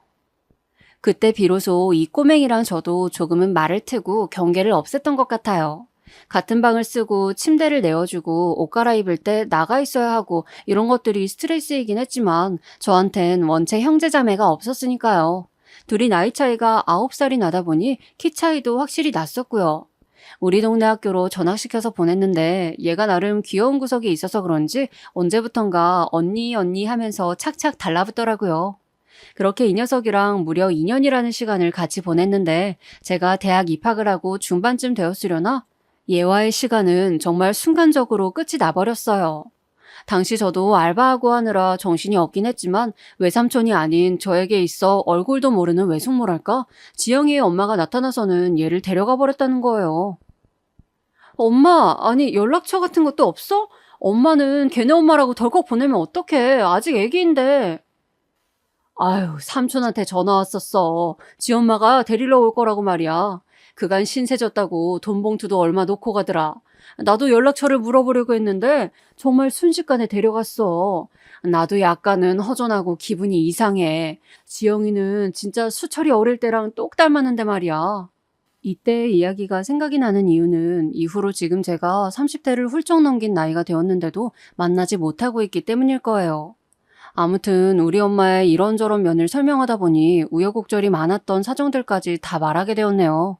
그때 비로소 이 꼬맹이랑 저도 조금은 말을 트고 경계를 없앴던 것 같아요. 같은 방을 쓰고 침대를 내어주고 옷 갈아입을 때 나가 있어야 하고 이런 것들이 스트레스이긴 했지만 저한텐 원체 형제자매가 없었으니까요. 둘이 나이 차이가 9살이 나다 보니 키 차이도 확실히 났었고요. 우리 동네 학교로 전학시켜서 보냈는데 얘가 나름 귀여운 구석이 있어서 그런지 언제부턴가 언니 하면서 착착 달라붙더라고요. 그렇게 이 녀석이랑 무려 2년이라는 시간을 같이 보냈는데 제가 대학 입학을 하고 중반쯤 되었으려나? 얘와의 시간은 정말 순간적으로 끝이 나버렸어요. 당시 저도 알바하고 하느라 정신이 없긴 했지만 외삼촌이 아닌 저에게 있어 얼굴도 모르는 외숙모랄까? 지영이의 엄마가 나타나서는 얘를 데려가 버렸다는 거예요. 엄마, 아니 연락처 같은 것도 없어? 엄마는 걔네 엄마라고 덜컥 보내면 어떡해. 아직 애기인데. 아유, 삼촌한테 전화 왔었어. 지 엄마가 데리러 올 거라고 말이야. 그간 신세 졌다고 돈 봉투도 얼마 놓고 가더라. 나도 연락처를 물어보려고 했는데 정말 순식간에 데려갔어. 나도 약간은 허전하고 기분이 이상해. 지영이는 진짜 수철이 어릴 때랑 똑 닮았는데 말이야. 이때 이야기가 생각이 나는 이유는 이후로 지금 제가 30대를 훌쩍 넘긴 나이가 되었는데도 만나지 못하고 있기 때문일 거예요. 아무튼 우리 엄마의 이런저런 면을 설명하다 보니 우여곡절이 많았던 사정들까지 다 말하게 되었네요.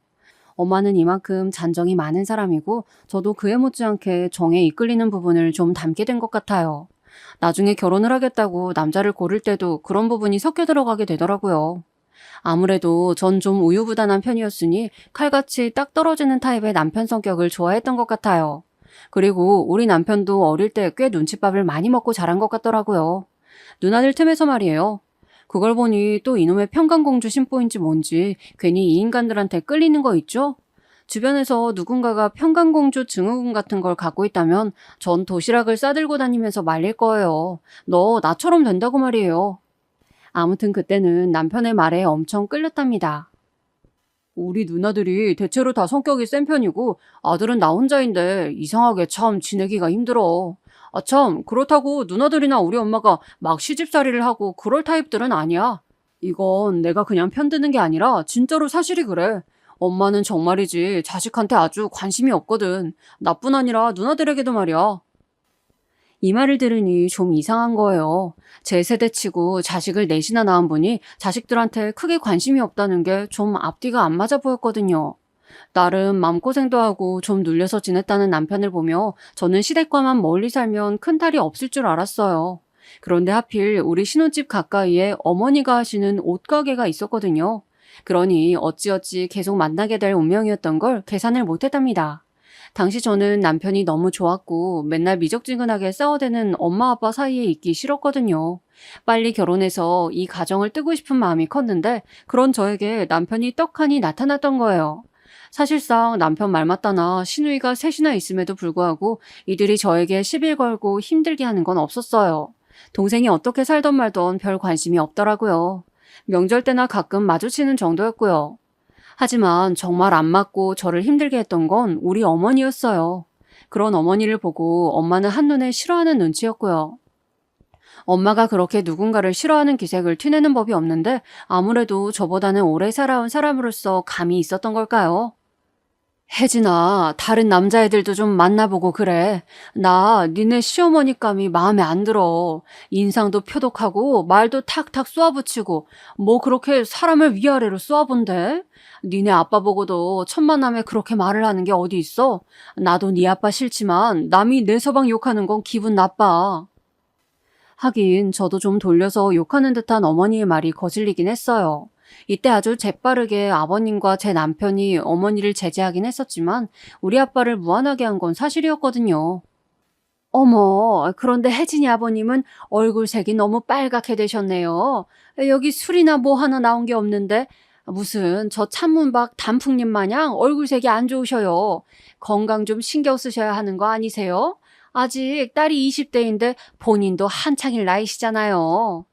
엄마는 이만큼 잔정이 많은 사람이고 저도 그에 못지않게 정에 이끌리는 부분을 좀 담게 된 것 같아요. 나중에 결혼을 하겠다고 남자를 고를 때도 그런 부분이 섞여 들어가게 되더라고요. 아무래도 전 좀 우유부단한 편이었으니 칼같이 딱 떨어지는 타입의 남편 성격을 좋아했던 것 같아요. 그리고 우리 남편도 어릴 때 꽤 눈칫밥을 많이 먹고 자란 것 같더라고요. 누나들 틈에서 말이에요. 그걸 보니 또 이놈의 평강공주 심보인지 뭔지 괜히 이 인간들한테 끌리는 거 있죠? 주변에서 누군가가 평강공주 증후군 같은 걸 갖고 있다면 전 도시락을 싸들고 다니면서 말릴 거예요. 너 나처럼 된다고 말이에요. 아무튼 그때는 남편의 말에 엄청 끌렸답니다. 우리 누나들이 대체로 다 성격이 센 편이고 아들은 나 혼자인데 이상하게 참 지내기가 힘들어. 아 참 그렇다고 누나들이나 우리 엄마가 막 시집살이를 하고 그럴 타입들은 아니야. 이건 내가 그냥 편드는 게 아니라 진짜로 사실이 그래. 엄마는 정말이지 자식한테 아주 관심이 없거든. 나뿐 아니라 누나들에게도 말이야. 이 말을 들으니 좀 이상한 거예요. 제 세대치고 자식을 넷이나 낳은 분이 자식들한테 크게 관심이 없다는 게 좀 앞뒤가 안 맞아 보였거든요. 나름 마음고생도 하고 좀 눌려서 지냈다는 남편을 보며 저는 시댁과만 멀리 살면 큰 탈이 없을 줄 알았어요. 그런데 하필 우리 신혼집 가까이에 어머니가 하시는 옷가게가 있었거든요. 그러니 어찌어찌 계속 만나게 될 운명이었던 걸 계산을 못했답니다. 당시 저는 남편이 너무 좋았고 맨날 미적지근하게 싸워대는 엄마 아빠 사이에 있기 싫었거든요. 빨리 결혼해서 이 가정을 뜨고 싶은 마음이 컸는데 그런 저에게 남편이 떡하니 나타났던 거예요. 사실상 남편 말 맞다나 시누이가 셋이나 있음에도 불구하고 이들이 저에게 시비 걸고 힘들게 하는 건 없었어요. 동생이 어떻게 살던 말던 별 관심이 없더라고요. 명절 때나 가끔 마주치는 정도였고요. 하지만 정말 안 맞고 저를 힘들게 했던 건 우리 어머니였어요. 그런 어머니를 보고 엄마는 한눈에 싫어하는 눈치였고요. 엄마가 그렇게 누군가를 싫어하는 기색을 티내는 법이 없는데 아무래도 저보다는 오래 살아온 사람으로서 감이 있었던 걸까요? 혜진아, 다른 남자애들도 좀 만나보고 그래. 나 니네 시어머니감이 마음에 안 들어. 인상도 표독하고 말도 탁탁 쏘아붙이고 뭐 그렇게 사람을 위아래로 쏘아본대? 니네 아빠 보고도 천만남에 그렇게 말을 하는 게 어디 있어? 나도 네 아빠 싫지만 남이 내 서방 욕하는 건 기분 나빠. 하긴 저도 좀 돌려서 욕하는 듯한 어머니의 말이 거슬리긴 했어요. 이때 아주 재빠르게 아버님과 제 남편이 어머니를 제재하긴 했었지만 우리 아빠를 무안하게 한 건 사실이었거든요. 어머, 그런데 혜진이 아버님은 얼굴색이 너무 빨갛게 되셨네요. 여기 술이나 뭐 하나 나온 게 없는데 무슨 저 찬문박 단풍잎 마냥 얼굴색이 안 좋으셔요. 건강 좀 신경 쓰셔야 하는 거 아니세요? 아직 딸이 20대인데 본인도 한창일 나이시잖아요.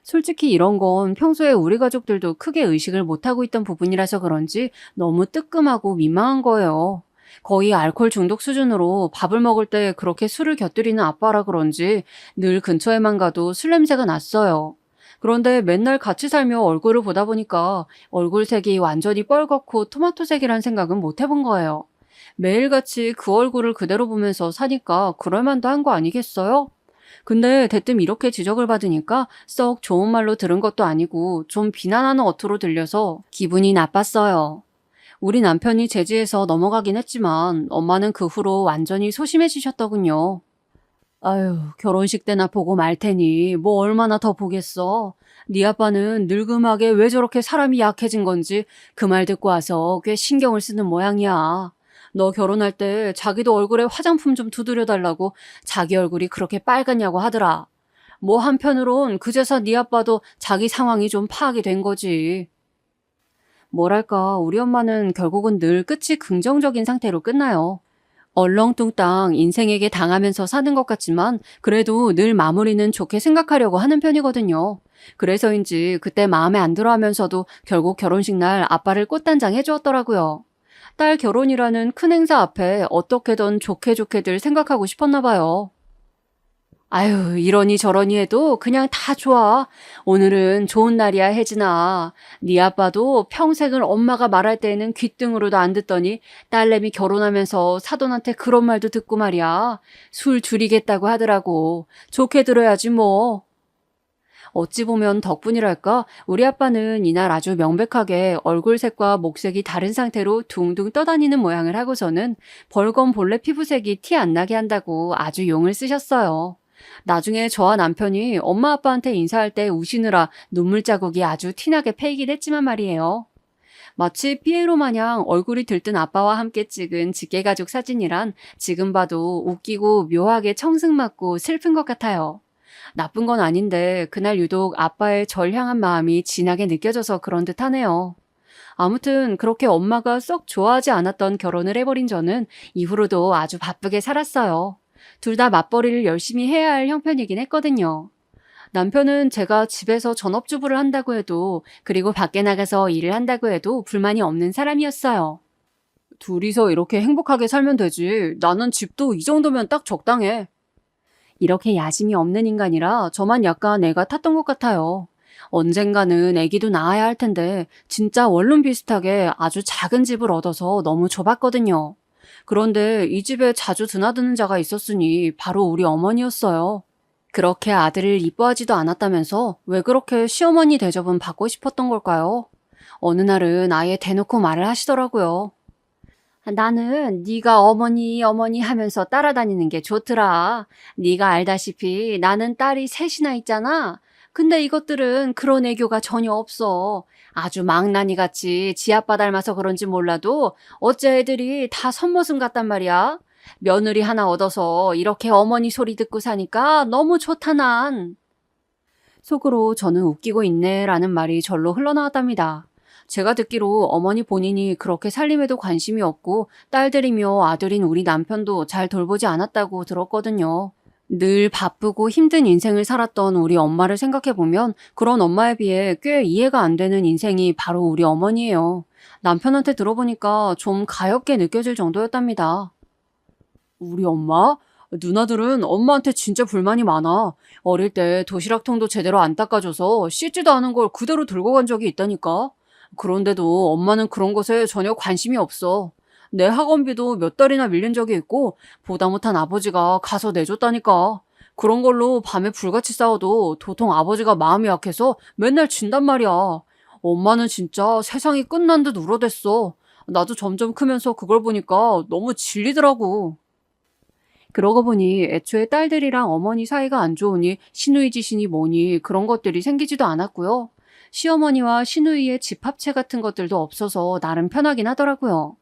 솔직히 이런 건 평소에 우리 가족들도 크게 의식을 못하고 있던 부분이라서 그런지 너무 뜨끔하고 민망한 거예요. 거의 알코올 중독 수준으로 밥을 먹을 때 그렇게 술을 곁들이는 아빠라 그런지 늘 근처에만 가도 술 냄새가 났어요. 그런데 맨날 같이 살며 얼굴을 보다 보니까 얼굴색이 완전히 뻘겋고 토마토색이란 생각은 못 해본 거예요. 매일같이 그 얼굴을 그대로 보면서 사니까 그럴만도 한 거 아니겠어요? 근데 대뜸 이렇게 지적을 받으니까 썩 좋은 말로 들은 것도 아니고 좀 비난하는 어투로 들려서 기분이 나빴어요. 우리 남편이 제지해서 넘어가긴 했지만 엄마는 그 후로 완전히 소심해지셨더군요. 아유, 결혼식 때나 보고 말 테니 뭐 얼마나 더 보겠어. 네 아빠는 늙음하게 왜 저렇게 사람이 약해진 건지 그 말 듣고 와서 꽤 신경을 쓰는 모양이야. 너 결혼할 때 자기도 얼굴에 화장품 좀 두드려달라고 자기 얼굴이 그렇게 빨갛냐고 하더라. 뭐 한편으론 그제서 네 아빠도 자기 상황이 좀 파악이 된 거지. 뭐랄까 우리 엄마는 결국은 늘 끝이 긍정적인 상태로 끝나요. 얼렁뚱땅 인생에게 당하면서 사는 것 같지만 그래도 늘 마무리는 좋게 생각하려고 하는 편이거든요. 그래서인지 그때 마음에 안 들어 하면서도 결국 결혼식 날 아빠를 꽃단장 해주었더라고요. 딸 결혼이라는 큰 행사 앞에 어떻게든 좋게들 생각하고 싶었나 봐요. 아유, 이러니 저러니 해도 그냥 다 좋아. 오늘은 좋은 날이야, 혜진아. 네 아빠도 평생을 엄마가 말할 때에는 귓등으로도 안 듣더니 딸내미 결혼하면서 사돈한테 그런 말도 듣고 말이야. 술 줄이겠다고 하더라고. 좋게 들어야지 뭐. 어찌 보면 덕분이랄까 우리 아빠는 이날 아주 명백하게 얼굴색과 목색이 다른 상태로 둥둥 떠다니는 모양을 하고서는 벌건 본래 피부색이 티 안 나게 한다고 아주 용을 쓰셨어요. 나중에 저와 남편이 엄마 아빠한테 인사할 때 우시느라 눈물 자국이 아주 티나게 패이긴 했지만 말이에요. 마치 피에로 마냥 얼굴이 들뜬 아빠와 함께 찍은 직계가족 사진이란 지금 봐도 웃기고 묘하게 청승맞고 슬픈 것 같아요. 나쁜 건 아닌데 그날 유독 아빠의 절 향한 마음이 진하게 느껴져서 그런 듯 하네요. 아무튼 그렇게 엄마가 썩 좋아하지 않았던 결혼을 해버린 저는 이후로도 아주 바쁘게 살았어요. 둘 다 맞벌이를 열심히 해야 할 형편이긴 했거든요. 남편은 제가 집에서 전업주부를 한다고 해도 그리고 밖에 나가서 일을 한다고 해도 불만이 없는 사람이었어요. 둘이서 이렇게 행복하게 살면 되지. 나는 집도 이 정도면 딱 적당해. 이렇게 야심이 없는 인간이라 저만 약간 애가 탔던 것 같아요. 언젠가는 애기도 낳아야 할 텐데 진짜 원룸 비슷하게 아주 작은 집을 얻어서 너무 좁았거든요. 그런데 이 집에 자주 드나드는 자가 있었으니 바로 우리 어머니였어요. 그렇게 아들을 이뻐하지도 않았다면서 왜 그렇게 시어머니 대접은 받고 싶었던 걸까요? 어느 날은 아예 대놓고 말을 하시더라고요. 나는 네가 어머니 어머니 하면서 따라다니는 게 좋더라. 네가 알다시피 나는 딸이 셋이나 있잖아. 근데 이것들은 그런 애교가 전혀 없어. 아주 망나니같이 지 아빠 닮아서 그런지 몰라도 어째 애들이 다 선머슴 같단 말이야. 며느리 하나 얻어서 이렇게 어머니 소리 듣고 사니까 너무 좋다 난. 속으로 저는 웃기고 있네라는 말이 절로 흘러나왔답니다. 제가 듣기로 어머니 본인이 그렇게 살림에도 관심이 없고 딸들이며 아들인 우리 남편도 잘 돌보지 않았다고 들었거든요. 늘 바쁘고 힘든 인생을 살았던 우리 엄마를 생각해보면 그런 엄마에 비해 꽤 이해가 안 되는 인생이 바로 우리 어머니예요. 남편한테 들어보니까 좀 가엽게 느껴질 정도였답니다. 우리 엄마? 누나들은 엄마한테 진짜 불만이 많아. 어릴 때 도시락통도 제대로 안 닦아줘서 씻지도 않은 걸 그대로 들고 간 적이 있다니까. 그런데도 엄마는 그런 것에 전혀 관심이 없어. 내 학원비도 몇 달이나 밀린 적이 있고 보다 못한 아버지가 가서 내줬다니까. 그런 걸로 밤에 불같이 싸워도 도통 아버지가 마음이 약해서 맨날 진단 말이야. 엄마는 진짜 세상이 끝난 듯 울어댔어. 나도 점점 크면서 그걸 보니까 너무 질리더라고. 그러고 보니 애초에 딸들이랑 어머니 사이가 안 좋으니 시누이 지신이 뭐니 그런 것들이 생기지도 않았고요. 시어머니와 시누이의 집합체 같은 것들도 없어서 나름 편하긴 하더라고요.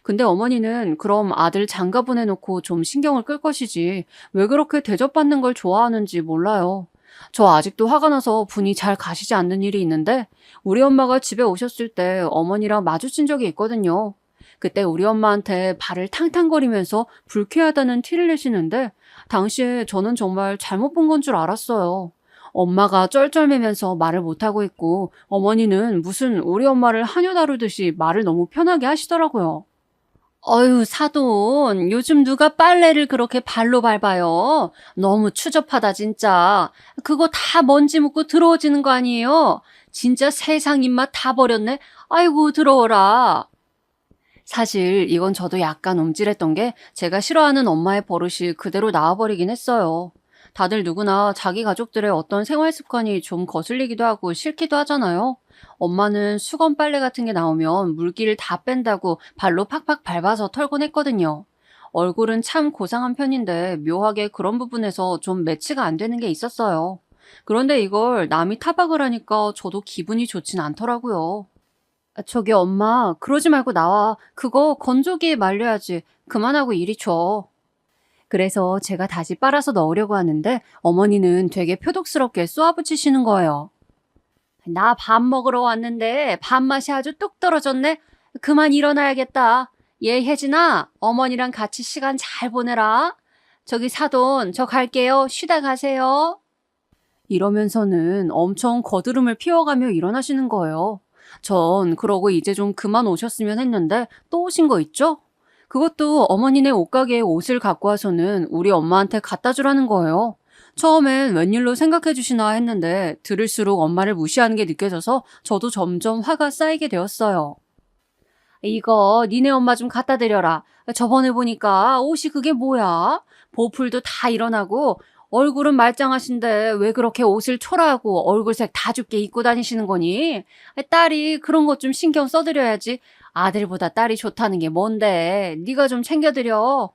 근데 어머니는 그럼 아들 장가 보내놓고 좀 신경을 끌 것이지 왜 그렇게 대접받는 걸 좋아하는지 몰라요. 저 아직도 화가 나서 분이 잘 가시지 않는 일이 있는데 우리 엄마가 집에 오셨을 때 어머니랑 마주친 적이 있거든요. 그때 우리 엄마한테 발을 탕탕거리면서 불쾌하다는 티를 내시는데 당시에 저는 정말 잘못 본 건 줄 알았어요. 엄마가 쩔쩔매면서 말을 못하고 있고 어머니는 무슨 우리 엄마를 한여 다루듯이 말을 너무 편하게 하시더라고요. 어휴, 사돈, 요즘 누가 빨래를 그렇게 발로 밟아요? 너무 추접하다, 진짜. 그거 다 먼지 묻고 더러워지는 거 아니에요? 진짜 세상 입맛 다 버렸네? 아이고, 더러워라. 사실 이건 저도 약간 움찔했던 게 제가 싫어하는 엄마의 버릇이 그대로 나와버리긴 했어요. 다들 누구나 자기 가족들의 어떤 생활 습관이 좀 거슬리기도 하고 싫기도 하잖아요. 엄마는 수건 빨래 같은 게 나오면 물기를 다 뺀다고 발로 팍팍 밟아서 털곤 했거든요. 얼굴은 참 고상한 편인데 묘하게 그런 부분에서 좀 매치가 안 되는 게 있었어요. 그런데 이걸 남이 타박을 하니까 저도 기분이 좋진 않더라고요. 저기 엄마, 그러지 말고 나와. 그거 건조기에 말려야지. 그만하고 이리 줘. 그래서 제가 다시 빨아서 넣으려고 하는데 어머니는 되게 표독스럽게 쏘아붙이시는 거예요. 나 밥 먹으러 왔는데 밥맛이 아주 뚝 떨어졌네. 그만 일어나야겠다. 얘 혜진아, 어머니랑 같이 시간 잘 보내라. 저기 사돈, 저 갈게요. 쉬다 가세요. 이러면서는 엄청 거드름을 피워가며 일어나시는 거예요. 전 그러고 이제 좀 그만 오셨으면 했는데 또 오신 거 있죠? 그것도 어머니네 옷가게에 옷을 갖고 와서는 우리 엄마한테 갖다 주라는 거예요. 처음엔 웬일로 생각해 주시나 했는데 들을수록 엄마를 무시하는 게 느껴져서 저도 점점 화가 쌓이게 되었어요. 이거 니네 엄마 좀 갖다 드려라. 저번에 보니까 옷이 그게 뭐야? 보풀도 다 일어나고 얼굴은 말짱하신데 왜 그렇게 옷을 초라하고 얼굴색 다 좁게 입고 다니시는 거니? 딸이 그런 것 좀 신경 써드려야지. 아들보다 딸이 좋다는 게 뭔데? 네가 좀 챙겨드려.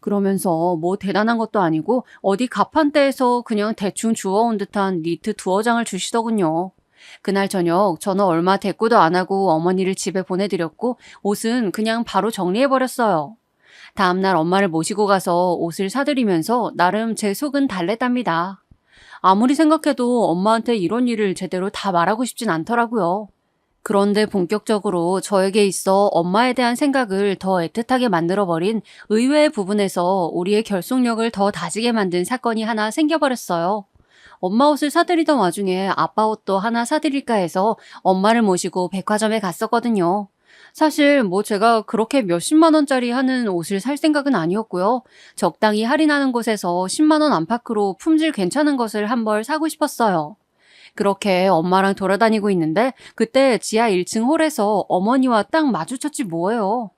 그러면서 뭐 대단한 것도 아니고 어디 가판대에서 그냥 대충 주워온 듯한 니트 두어 장을 주시더군요. 그날 저녁 저는 얼마 대꾸도 안 하고 어머니를 집에 보내드렸고 옷은 그냥 바로 정리해버렸어요. 다음날 엄마를 모시고 가서 옷을 사드리면서 나름 제 속은 달랬답니다. 아무리 생각해도 엄마한테 이런 일을 제대로 다 말하고 싶진 않더라고요. 그런데 본격적으로 저에게 있어 엄마에 대한 생각을 더 애틋하게 만들어버린 의외의 부분에서 우리의 결속력을 더 다지게 만든 사건이 하나 생겨버렸어요. 엄마 옷을 사드리던 와중에 아빠 옷도 하나 사드릴까 해서 엄마를 모시고 백화점에 갔었거든요. 사실 뭐 제가 그렇게 몇십만 원짜리 하는 옷을 살 생각은 아니었고요. 적당히 할인하는 곳에서 10만 원 안팎으로 품질 괜찮은 것을 한 벌 사고 싶었어요. 그렇게 엄마랑 돌아다니고 있는데 그때 지하 1층 홀에서 어머니와 딱 마주쳤지 뭐예요.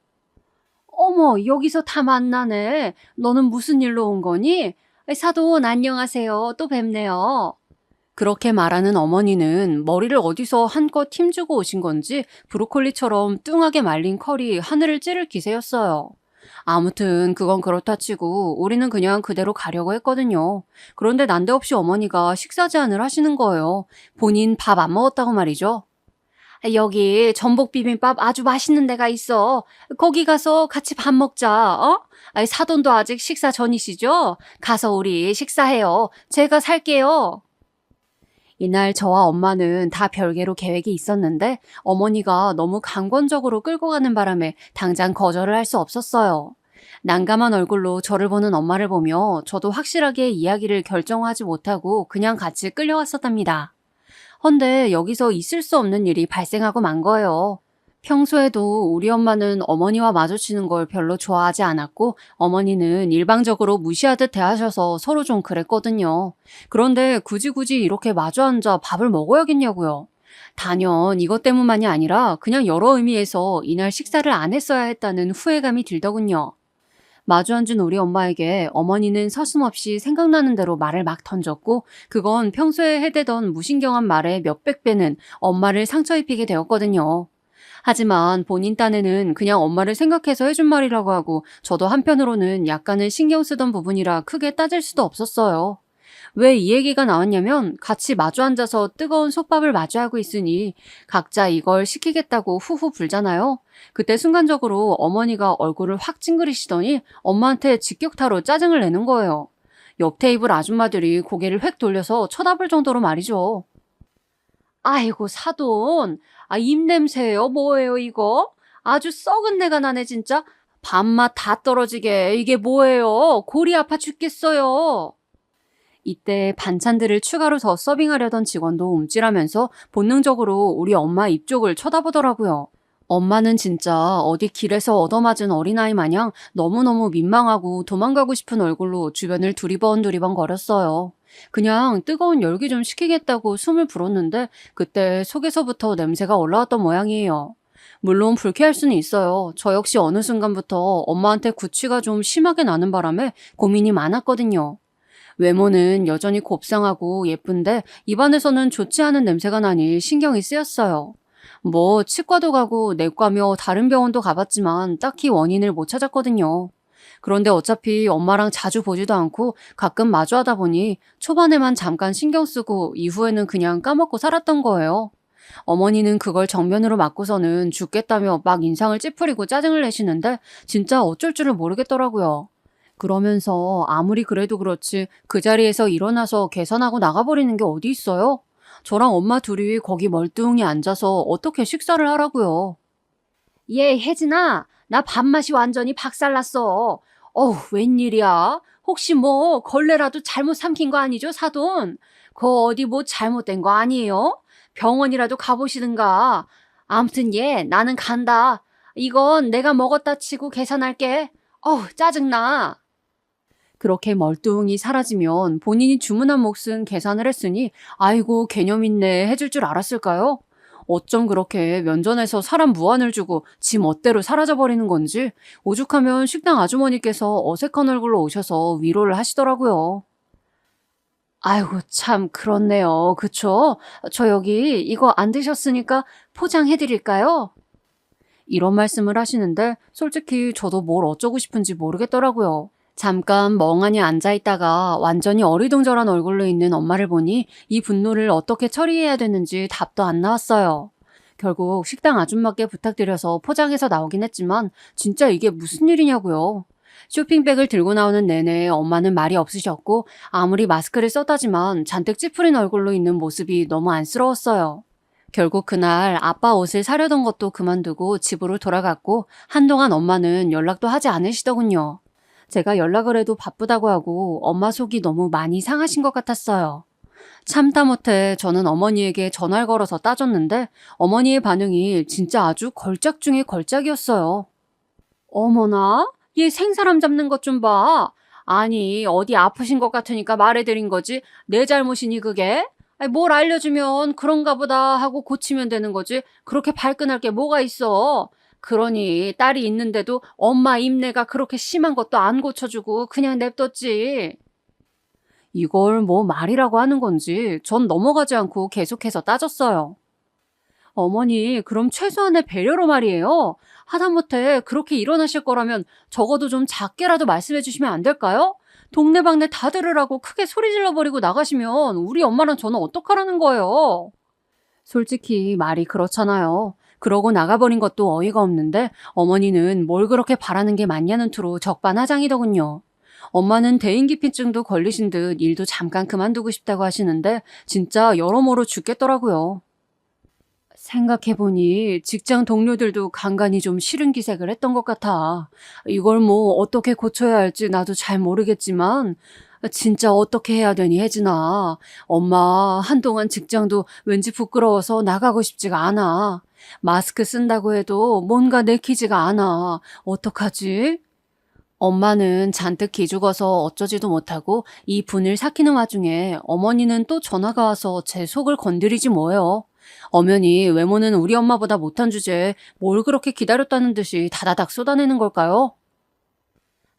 어머, 여기서 다 만나네. 너는 무슨 일로 온 거니? 사돈 안녕하세요. 또 뵙네요. 그렇게 말하는 어머니는 머리를 어디서 한껏 힘주고 오신 건지 브로콜리처럼 뚱하게 말린 컬이 하늘을 찌를 기세였어요. 아무튼 그건 그렇다 치고 우리는 그냥 그대로 가려고 했거든요. 그런데 난데없이 어머니가 식사 제안을 하시는 거예요. 본인 밥 안 먹었다고 말이죠. 여기 전복 비빔밥 아주 맛있는 데가 있어. 거기 가서 같이 밥 먹자. 어? 사돈도 아직 식사 전이시죠? 가서 우리 식사해요. 제가 살게요. 이날 저와 엄마는 다 별개로 계획이 있었는데 어머니가 너무 강권적으로 끌고 가는 바람에 당장 거절을 할 수 없었어요. 난감한 얼굴로 저를 보는 엄마를 보며 저도 확실하게 이야기를 결정하지 못하고 그냥 같이 끌려왔었답니다. 헌데 여기서 있을 수 없는 일이 발생하고 만 거예요. 평소에도 우리 엄마는 어머니와 마주치는 걸 별로 좋아하지 않았고 어머니는 일방적으로 무시하듯 대하셔서 서로 좀 그랬거든요. 그런데 굳이 이렇게 마주 앉아 밥을 먹어야겠냐고요. 단연 이것 때문만이 아니라 그냥 여러 의미에서 이날 식사를 안 했어야 했다는 후회감이 들더군요. 마주 앉은 우리 엄마에게 어머니는 서슴없이 생각나는 대로 말을 막 던졌고 그건 평소에 해대던 무신경한 말의 몇백 배는 엄마를 상처 입히게 되었거든요. 하지만 본인 딴에는 그냥 엄마를 생각해서 해준 말이라고 하고 저도 한편으로는 약간은 신경 쓰던 부분이라 크게 따질 수도 없었어요. 왜 이 얘기가 나왔냐면 같이 마주 앉아서 뜨거운 솥밥을 마주하고 있으니 각자 이걸 시키겠다고 후후 불잖아요. 그때 순간적으로 어머니가 얼굴을 확 찡그리시더니 엄마한테 직격타로 짜증을 내는 거예요. 옆 테이블 아줌마들이 고개를 획 돌려서 쳐다볼 정도로 말이죠. 아이고 사돈, 입냄새예요 뭐예요 이거? 아주 썩은 내가 나네 진짜. 밥맛 다 떨어지게 이게 뭐예요? 골이 아파 죽겠어요. 이때 반찬들을 추가로 더 서빙하려던 직원도 움찔하면서 본능적으로 우리 엄마 입 쪽을 쳐다보더라고요. 엄마는 진짜 어디 길에서 얻어맞은 어린아이 마냥 너무너무 민망하고 도망가고 싶은 얼굴로 주변을 두리번 거렸어요. 그냥 뜨거운 열기 좀 식히겠다고 숨을 불었는데 그때 속에서부터 냄새가 올라왔던 모양이에요. 물론 불쾌할 수는 있어요. 저 역시 어느 순간부터 엄마한테 구취가 좀 심하게 나는 바람에 고민이 많았거든요. 외모는 여전히 곱상하고 예쁜데 입안에서는 좋지 않은 냄새가 나니 신경이 쓰였어요. 뭐 치과도 가고 내과며 다른 병원도 가봤지만 딱히 원인을 못 찾았거든요. 그런데 어차피 엄마랑 자주 보지도 않고 가끔 마주하다 보니 초반에만 잠깐 신경 쓰고 이후에는 그냥 까먹고 살았던 거예요. 어머니는 그걸 정면으로 맞고서는 죽겠다며 막 인상을 찌푸리고 짜증을 내시는데 진짜 어쩔 줄을 모르겠더라고요. 그러면서 아무리 그래도 그렇지 그 자리에서 일어나서 계산하고 나가버리는 게 어디 있어요? 저랑 엄마 둘이 거기 멀뚱히 앉아서 어떻게 식사를 하라고요. 예, 혜진아, 나 밥맛이 완전히 박살났어. 어우, 웬일이야? 혹시 뭐 걸레라도 잘못 삼킨 거 아니죠, 사돈? 거 어디 뭐 잘못된 거 아니에요? 병원이라도 가보시든가. 아무튼 예, 나는 간다. 이건 내가 먹었다 치고 계산할게. 어우, 짜증나. 그렇게 멀뚱히 사라지면 본인이 주문한 몫은 계산을 했으니 아이고 개념 있네 해줄 줄 알았을까요? 어쩜 그렇게 면전에서 사람 무안을 주고 지 멋대로 사라져버리는 건지 오죽하면 식당 아주머니께서 어색한 얼굴로 오셔서 위로를 하시더라고요. 아이고 참 그렇네요. 그쵸? 저 여기 이거 안 드셨으니까 포장해드릴까요? 이런 말씀을 하시는데 솔직히 저도 뭘 어쩌고 싶은지 모르겠더라고요. 잠깐 멍하니 앉아있다가 완전히 어리둥절한 얼굴로 있는 엄마를 보니 이 분노를 어떻게 처리해야 되는지 답도 안 나왔어요. 결국 식당 아줌마께 부탁드려서 포장해서 나오긴 했지만 진짜 이게 무슨 일이냐고요. 쇼핑백을 들고 나오는 내내 엄마는 말이 없으셨고 아무리 마스크를 썼다지만 잔뜩 찌푸린 얼굴로 있는 모습이 너무 안쓰러웠어요. 결국 그날 아빠 옷을 사려던 것도 그만두고 집으로 돌아갔고 한동안 엄마는 연락도 하지 않으시더군요. 제가 연락을 해도 바쁘다고 하고 엄마 속이 너무 많이 상하신 것 같았어요. 참다 못해 저는 어머니에게 전화를 걸어서 따졌는데 어머니의 반응이 진짜 아주 걸작 중에 걸작이었어요. 어머나? 얘 생사람 잡는 것 좀 봐. 아니, 어디 아프신 것 같으니까 말해드린 거지. 내 잘못이니 그게? 아니, 뭘 알려주면 그런가 보다 하고 고치면 되는 거지. 그렇게 발끈할 게 뭐가 있어. 그러니 딸이 있는데도 엄마 입내가 그렇게 심한 것도 안 고쳐주고 그냥 냅뒀지. 이걸 뭐 말이라고 하는 건지 전 넘어가지 않고 계속해서 따졌어요. 어머니, 그럼 최소한의 배려로 말이에요. 하다못해 그렇게 일어나실 거라면 적어도 좀 작게라도 말씀해 주시면 안 될까요? 동네방네 다 들으라고 크게 소리 질러버리고 나가시면 우리 엄마랑 저는 어떡하라는 거예요? 솔직히 말이 그렇잖아요. 그러고 나가버린 것도 어이가 없는데 어머니는 뭘 그렇게 바라는 게 맞냐는 투로 적반하장이더군요. 엄마는 대인기피증도 걸리신 듯 일도 잠깐 그만두고 싶다고 하시는데 진짜 여러모로 죽겠더라고요. 생각해보니 직장 동료들도 간간이 좀 싫은 기색을 했던 것 같아. 이걸 뭐 어떻게 고쳐야 할지 나도 잘 모르겠지만 진짜 어떻게 해야 되니 혜진아. 엄마 한동안 직장도 왠지 부끄러워서 나가고 싶지가 않아. 마스크 쓴다고 해도 뭔가 내키지가 않아. 어떡하지? 엄마는 잔뜩 기죽어서 어쩌지도 못하고 이 분을 삭히는 와중에 어머니는 또 전화가 와서 제 속을 건드리지 뭐예요. 엄연히 외모는 우리 엄마보다 못한 주제에 뭘 그렇게 기다렸다는 듯이 다다닥 쏟아내는 걸까요?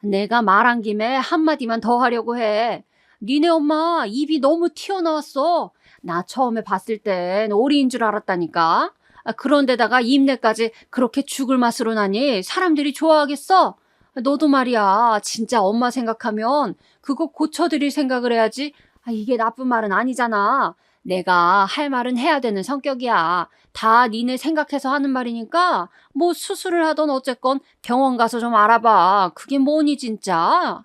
내가 말한 김에 한마디만 더 하려고 해. 니네 엄마 입이 너무 튀어나왔어. 나 처음에 봤을 땐 오리인 줄 알았다니까. 그런데다가 입내까지 그렇게 죽을 맛으로 나니 사람들이 좋아하겠어? 너도 말이야. 진짜 엄마 생각하면 그거 고쳐드릴 생각을 해야지. 이게 나쁜 말은 아니잖아. 내가 할 말은 해야 되는 성격이야. 다 니네 생각해서 하는 말이니까 뭐 수술을 하던 어쨌건 병원 가서 좀 알아봐. 그게 뭐니 진짜.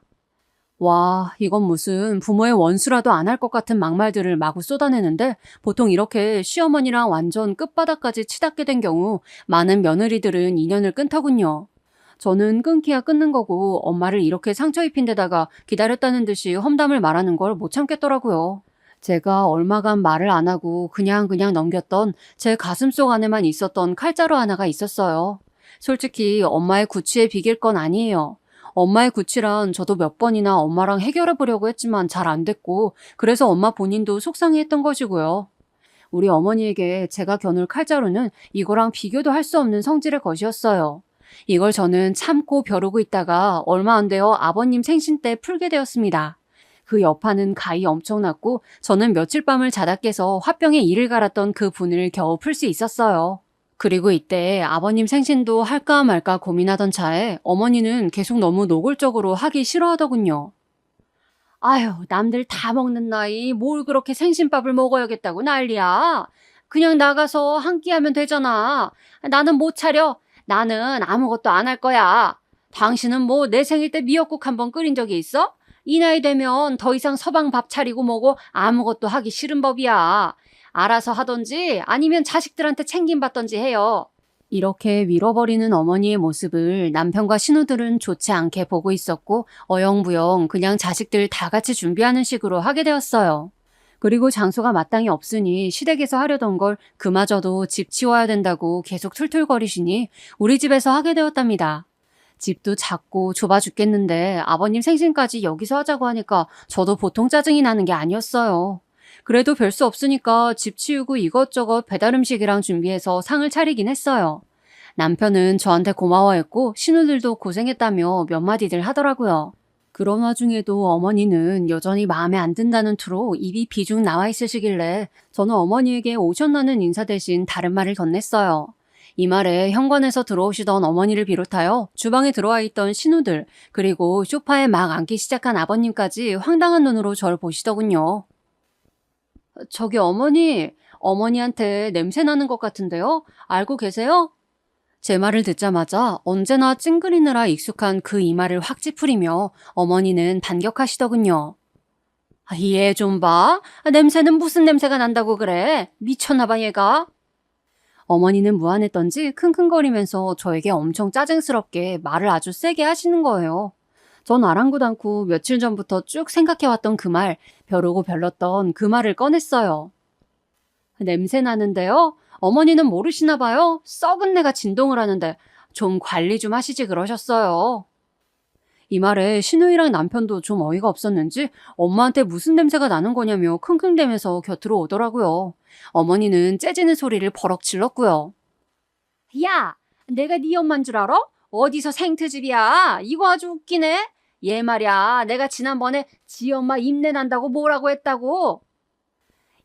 와, 이건 무슨 부모의 원수라도 안 할 것 같은 막말들을 마구 쏟아내는데 보통 이렇게 시어머니랑 완전 끝바닥까지 치닫게 된 경우 많은 며느리들은 인연을 끊더군요. 저는 끊기야 끊는 거고 엄마를 이렇게 상처 입힌 데다가 기다렸다는 듯이 험담을 말하는 걸 못 참겠더라고요. 제가 얼마간 말을 안 하고 그냥 넘겼던 제 가슴속 안에만 있었던 칼자루 하나가 있었어요. 솔직히 엄마의 구취에 비길 건 아니에요. 엄마의 구취란 저도 몇 번이나 엄마랑 해결해 보려고 했지만 잘 안 됐고 그래서 엄마 본인도 속상해했던 것이고요. 우리 어머니에게 제가 겨눌 칼자루는 이거랑 비교도 할 수 없는 성질의 것이었어요. 이걸 저는 참고 벼르고 있다가 얼마 안 되어 아버님 생신 때 풀게 되었습니다. 그 여파는 가히 엄청났고 저는 며칠 밤을 자다 깨서 화병에 이를 갈았던 그 분을 겨우 풀 수 있었어요. 그리고 이때 아버님 생신도 할까 말까 고민하던 차에 어머니는 계속 너무 노골적으로 하기 싫어하더군요. 아휴, 남들 다 먹는 나이 뭘 그렇게 생신밥을 먹어야겠다고 난리야. 그냥 나가서 한 끼 하면 되잖아. 나는 못 차려. 나는 아무것도 안 할 거야. 당신은 뭐 내 생일 때 미역국 한번 끓인 적이 있어? 이 나이 되면 더 이상 서방 밥 차리고 뭐고 아무것도 하기 싫은 법이야. 알아서 하던지 아니면 자식들한테 챙김받던지 해요. 이렇게 밀어버리는 어머니의 모습을 남편과 신우들은 좋지 않게 보고 있었고 어영부영 그냥 자식들 다 같이 준비하는 식으로 하게 되었어요. 그리고 장소가 마땅히 없으니 시댁에서 하려던 걸 그마저도 집 치워야 된다고 계속 툴툴거리시니 우리 집에서 하게 되었답니다. 집도 작고 좁아 죽겠는데 아버님 생신까지 여기서 하자고 하니까 저도 보통 짜증이 나는 게 아니었어요. 그래도 별 수 없으니까 집 치우고 이것저것 배달 음식이랑 준비해서 상을 차리긴 했어요. 남편은 저한테 고마워했고 신우들도 고생했다며 몇 마디들 하더라고요. 그런 와중에도 어머니는 여전히 마음에 안 든다는 투로 입이 비중 나와 있으시길래 저는 어머니에게 오셨나는 인사 대신 다른 말을 건넸어요. 이 말에 현관에서 들어오시던 어머니를 비롯하여 주방에 들어와 있던 신우들, 그리고 소파에 막 앉기 시작한 아버님까지 황당한 눈으로 절 보시더군요. 저기 어머니한테 냄새 나는 것 같은데요? 알고 계세요? 제 말을 듣자마자 언제나 찡그리느라 익숙한 그 이마를 확 찌푸리며 어머니는 반격하시더군요. 얘 좀 봐. 냄새는 무슨 냄새가 난다고 그래? 미쳤나봐 얘가. 어머니는 무안했던지 킁킁거리면서 저에게 엄청 짜증스럽게 말을 아주 세게 하시는 거예요. 전 아랑곳 않고 며칠 전부터 쭉 생각해왔던 그 말, 벼르고 별렀던 그 말을 꺼냈어요. 냄새 나는데요? 어머니는 모르시나 봐요? 썩은 내가 진동을 하는데 좀 관리 좀 하시지 그러셨어요. 이 말에 신우이랑 남편도 좀 어이가 없었는지 엄마한테 무슨 냄새가 나는 거냐며 킁킁대면서 곁으로 오더라고요. 어머니는 째지는 소리를 버럭 질렀고요. 야, 내가 네 엄만 줄 알아? 어디서 생트집이야? 이거 아주 웃기네. 얘 말이야, 내가 지난번에 지 엄마 입내 난다고 뭐라고 했다고.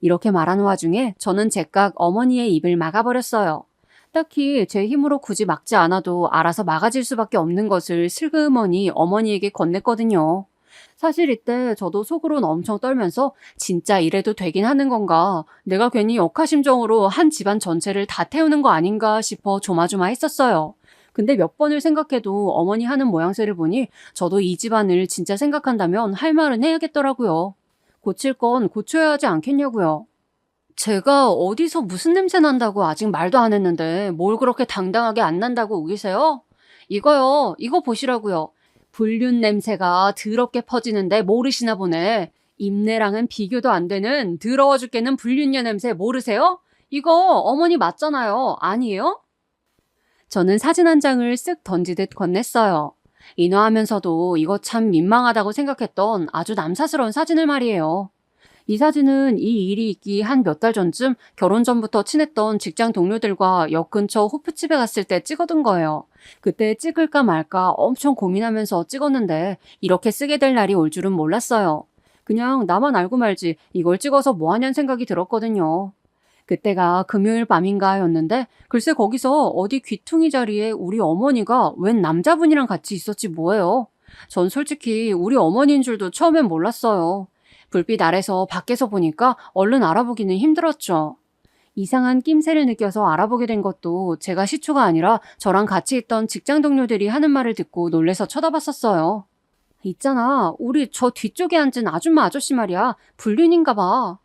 이렇게 말하는 와중에 저는 제깍 어머니의 입을 막아버렸어요. 딱히 제 힘으로 굳이 막지 않아도 알아서 막아질 수밖에 없는 것을 슬그머니 어머니에게 건넸거든요. 사실 이때 저도 속으론 엄청 떨면서 진짜 이래도 되긴 하는 건가, 내가 괜히 억하심정으로 한 집안 전체를 다 태우는 거 아닌가 싶어 조마조마했었어요. 근데 몇 번을 생각해도 어머니 하는 모양새를 보니 저도 이 집안을 진짜 생각한다면 할 말은 해야겠더라고요. 고칠 건 고쳐야 하지 않겠냐고요. 제가 어디서 무슨 냄새 난다고 아직 말도 안 했는데 뭘 그렇게 당당하게 안 난다고 우기세요? 이거요, 이거 보시라고요. 불륜 냄새가 더럽게 퍼지는데 모르시나 보네. 입내랑은 비교도 안 되는 더러워 죽겠는 불륜녀 냄새 모르세요? 이거 어머니 맞잖아요. 아니에요? 저는 사진 한 장을 쓱 던지듯 건넸어요. 인화하면서도 이거 참 민망하다고 생각했던 아주 남사스러운 사진을 말이에요. 이 사진은 이 일이 있기 한 몇 달 전쯤 결혼 전부터 친했던 직장 동료들과 역 근처 호프집에 갔을 때 찍어둔 거예요. 그때 찍을까 말까 엄청 고민하면서 찍었는데 이렇게 쓰게 될 날이 올 줄은 몰랐어요. 그냥 나만 알고 말지 이걸 찍어서 뭐하냐는 생각이 들었거든요. 그때가 금요일 밤인가였는데 글쎄 거기서 어디 귀퉁이 자리에 우리 어머니가 웬 남자분이랑 같이 있었지 뭐예요. 전 솔직히 우리 어머니인 줄도 처음엔 몰랐어요. 불빛 아래서 밖에서 보니까 얼른 알아보기는 힘들었죠. 이상한 낌새를 느껴서 알아보게 된 것도 제가 시초가 아니라 저랑 같이 있던 직장 동료들이 하는 말을 듣고 놀래서 쳐다봤었어요. 있잖아, 우리 저 뒤쪽에 앉은 아줌마 아저씨 말이야. 불륜인가 봐.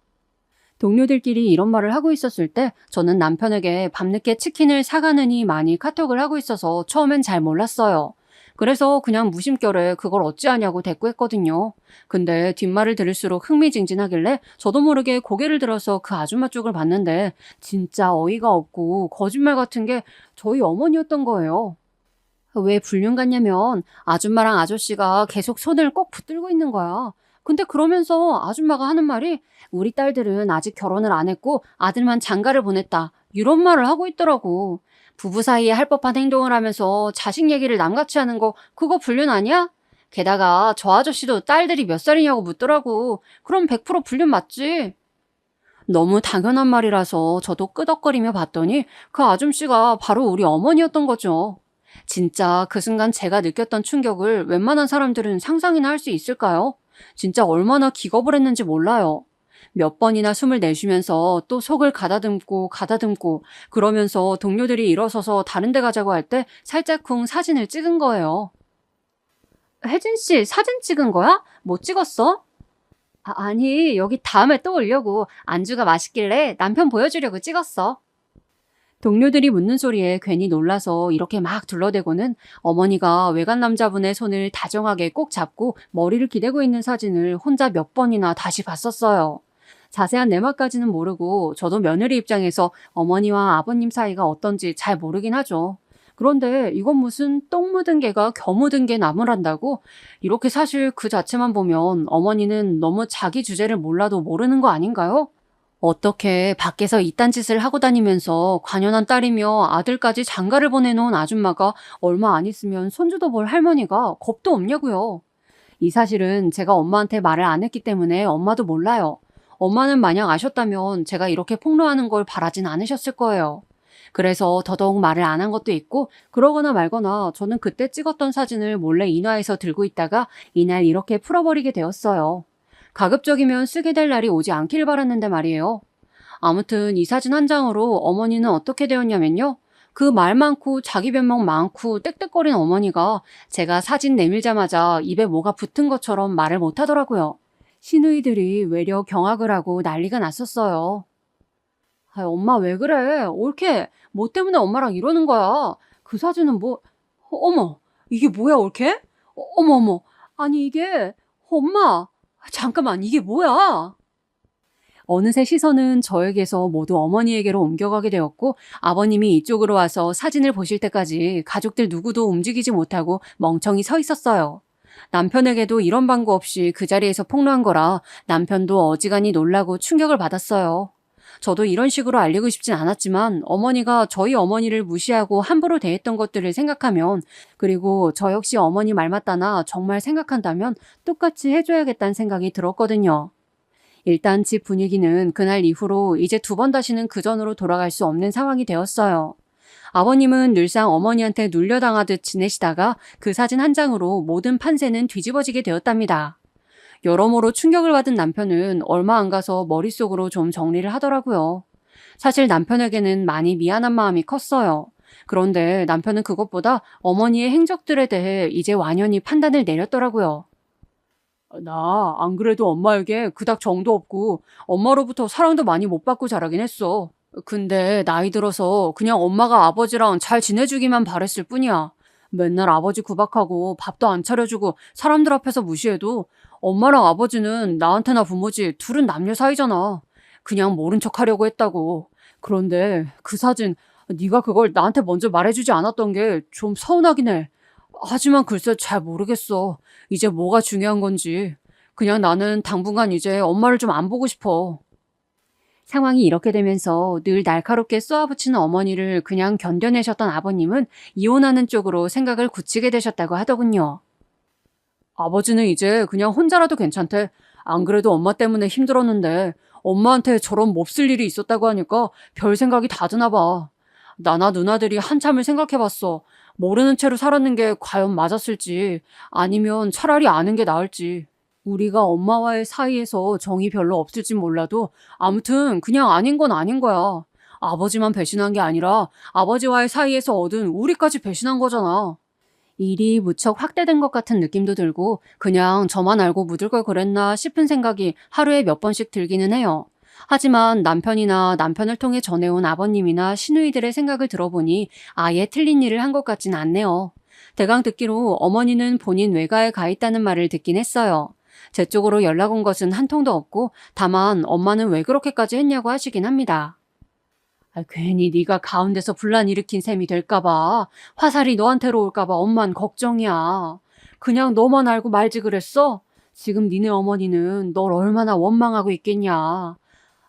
동료들끼리 이런 말을 하고 있었을 때 저는 남편에게 밤늦게 치킨을 사가느니 많이 카톡을 하고 있어서 처음엔 잘 몰랐어요. 그래서 그냥 무심결에 그걸 어찌하냐고 대꾸했거든요. 근데 뒷말을 들을수록 흥미진진하길래 저도 모르게 고개를 들어서 그 아줌마 쪽을 봤는데 진짜 어이가 없고 거짓말 같은 게 저희 어머니였던 거예요. 왜 불륜 같냐면 아줌마랑 아저씨가 계속 손을 꼭 붙들고 있는 거야. 근데 그러면서 아줌마가 하는 말이 우리 딸들은 아직 결혼을 안 했고 아들만 장가를 보냈다. 이런 말을 하고 있더라고. 부부 사이에 할 법한 행동을 하면서 자식 얘기를 남같이 하는 거 그거 불륜 아니야? 게다가 저 아저씨도 딸들이 몇 살이냐고 묻더라고. 그럼 100% 불륜 맞지? 너무 당연한 말이라서 저도 끄덕거리며 봤더니 그 아줌씨가 바로 우리 어머니였던 거죠. 진짜 그 순간 제가 느꼈던 충격을 웬만한 사람들은 상상이나 할 수 있을까요? 진짜 얼마나 기겁을 했는지 몰라요. 몇 번이나 숨을 내쉬면서 또 속을 가다듬고 그러면서 동료들이 일어서서 다른 데 가자고 할 때 살짝쿵 사진을 찍은 거예요. 혜진 씨 사진 찍은 거야? 뭐 찍었어? 아니, 여기 다음에 또 오려고 안주가 맛있길래 남편 보여주려고 찍었어. 동료들이 묻는 소리에 괜히 놀라서 이렇게 막 둘러대고는 어머니가 외간 남자분의 손을 다정하게 꼭 잡고 머리를 기대고 있는 사진을 혼자 몇 번이나 다시 봤었어요. 자세한 내막까지는 모르고 저도 며느리 입장에서 어머니와 아버님 사이가 어떤지 잘 모르긴 하죠. 그런데 이건 무슨 똥 묻은 개가 겨 묻은 개 나무란다고? 이렇게 사실 그 자체만 보면 어머니는 너무 자기 주제를 몰라도 모르는 거 아닌가요? 어떻게 밖에서 이딴 짓을 하고 다니면서 관연한 딸이며 아들까지 장가를 보내놓은 아줌마가 얼마 안 있으면 손주도 볼 할머니가 겁도 없냐고요. 이 사실은 제가 엄마한테 말을 안 했기 때문에 엄마도 몰라요. 엄마는 만약 아셨다면 제가 이렇게 폭로하는 걸 바라진 않으셨을 거예요. 그래서 더더욱 말을 안 한 것도 있고, 그러거나 말거나 저는 그때 찍었던 사진을 몰래 인화해서 들고 있다가 이날 이렇게 풀어버리게 되었어요. 가급적이면 쓰게 될 날이 오지 않길 바랐는데 말이에요. 아무튼 이 사진 한 장으로 어머니는 어떻게 되었냐면요. 그 말 많고 자기 변명 많고 떽떽거리는 어머니가 제가 사진 내밀자마자 입에 뭐가 붙은 것처럼 말을 못하더라고요. 시누이들이 외려 경악을 하고 난리가 났었어요. 아, 엄마 왜 그래? 올케, 뭐 때문에 엄마랑 이러는 거야? 그 사진은 뭐, 어머, 이게 뭐야, 올케? 어머, 어머, 아니 이게, 엄마, 잠깐만, 이게 뭐야? 어느새 시선은 저에게서 모두 어머니에게로 옮겨가게 되었고 아버님이 이쪽으로 와서 사진을 보실 때까지 가족들 누구도 움직이지 못하고 멍청이 서 있었어요. 남편에게도 이런 방구 없이 그 자리에서 폭로한 거라 남편도 어지간히 놀라고 충격을 받았어요. 저도 이런 식으로 알리고 싶진 않았지만 어머니가 저희 어머니를 무시하고 함부로 대했던 것들을 생각하면, 그리고 저 역시 어머니 말 맞다나 정말 생각한다면 똑같이 해줘야겠다는 생각이 들었거든요. 일단 집 분위기는 그날 이후로 이제 두 번 다시는 그전으로 돌아갈 수 없는 상황이 되었어요. 아버님은 늘상 어머니한테 눌려당하듯 지내시다가 그 사진 한 장으로 모든 판세는 뒤집어지게 되었답니다. 여러모로 충격을 받은 남편은 얼마 안 가서 머릿속으로 좀 정리를 하더라고요. 사실 남편에게는 많이 미안한 마음이 컸어요. 그런데 남편은 그것보다 어머니의 행적들에 대해 이제 완연히 판단을 내렸더라고요. 나 안 그래도 엄마에게 그닥 정도 없고 엄마로부터 사랑도 많이 못 받고 자라긴 했어. 근데 나이 들어서 그냥 엄마가 아버지랑 잘 지내주기만 바랬을 뿐이야. 맨날 아버지 구박하고 밥도 안 차려주고 사람들 앞에서 무시해도 엄마랑 아버지는 나한테나 부모지 둘은 남녀 사이잖아. 그냥 모른 척 하려고 했다고. 그런데 그 사진 네가 그걸 나한테 먼저 말해주지 않았던 게 좀 서운하긴 해. 하지만 글쎄 잘 모르겠어. 이제 뭐가 중요한 건지. 그냥 나는 당분간 이제 엄마를 좀 안 보고 싶어. 상황이 이렇게 되면서 늘 날카롭게 쏘아붙이는 어머니를 그냥 견뎌내셨던 아버님은 이혼하는 쪽으로 생각을 굳히게 되셨다고 하더군요. 아버지는 이제 그냥 혼자라도 괜찮대. 안 그래도 엄마 때문에 힘들었는데 엄마한테 저런 몹쓸 일이 있었다고 하니까 별 생각이 다 드나 봐. 나나 누나들이 한참을 생각해봤어. 모르는 채로 살았는 게 과연 맞았을지, 아니면 차라리 아는 게 나을지. 우리가 엄마와의 사이에서 정이 별로 없을진 몰라도 아무튼 그냥 아닌 건 아닌 거야. 아버지만 배신한 게 아니라 아버지와의 사이에서 얻은 우리까지 배신한 거잖아. 일이 무척 확대된 것 같은 느낌도 들고 그냥 저만 알고 묻을 걸 그랬나 싶은 생각이 하루에 몇 번씩 들기는 해요. 하지만 남편이나 남편을 통해 전해온 아버님이나 시누이들의 생각을 들어보니 아예 틀린 일을 한 것 같진 않네요. 대강 듣기로 어머니는 본인 외가에 가 있다는 말을 듣긴 했어요. 제 쪽으로 연락 온 것은 한 통도 없고 다만 엄마는 왜 그렇게까지 했냐고 하시긴 합니다. 괜히 네가 가운데서 분란 일으킨 셈이 될까봐, 화살이 너한테로 올까봐 엄만 걱정이야. 그냥 너만 알고 말지 그랬어? 지금 니네 어머니는 널 얼마나 원망하고 있겠냐.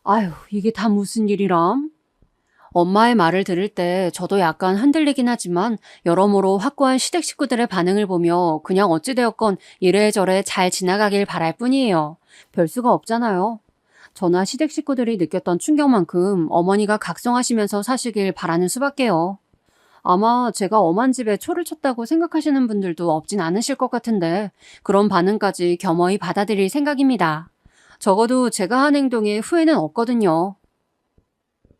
아휴, 이게 다 무슨 일이람? 엄마의 말을 들을 때 저도 약간 흔들리긴 하지만 여러모로 확고한 시댁 식구들의 반응을 보며 그냥 어찌되었건 이래저래 잘 지나가길 바랄 뿐이에요. 별 수가 없잖아요. 저나 시댁 식구들이 느꼈던 충격만큼 어머니가 각성하시면서 사시길 바라는 수밖에요. 아마 제가 엄한 집에 초를 쳤다고 생각하시는 분들도 없진 않으실 것 같은데 그런 반응까지 겸허히 받아들일 생각입니다. 적어도 제가 한 행동에 후회는 없거든요.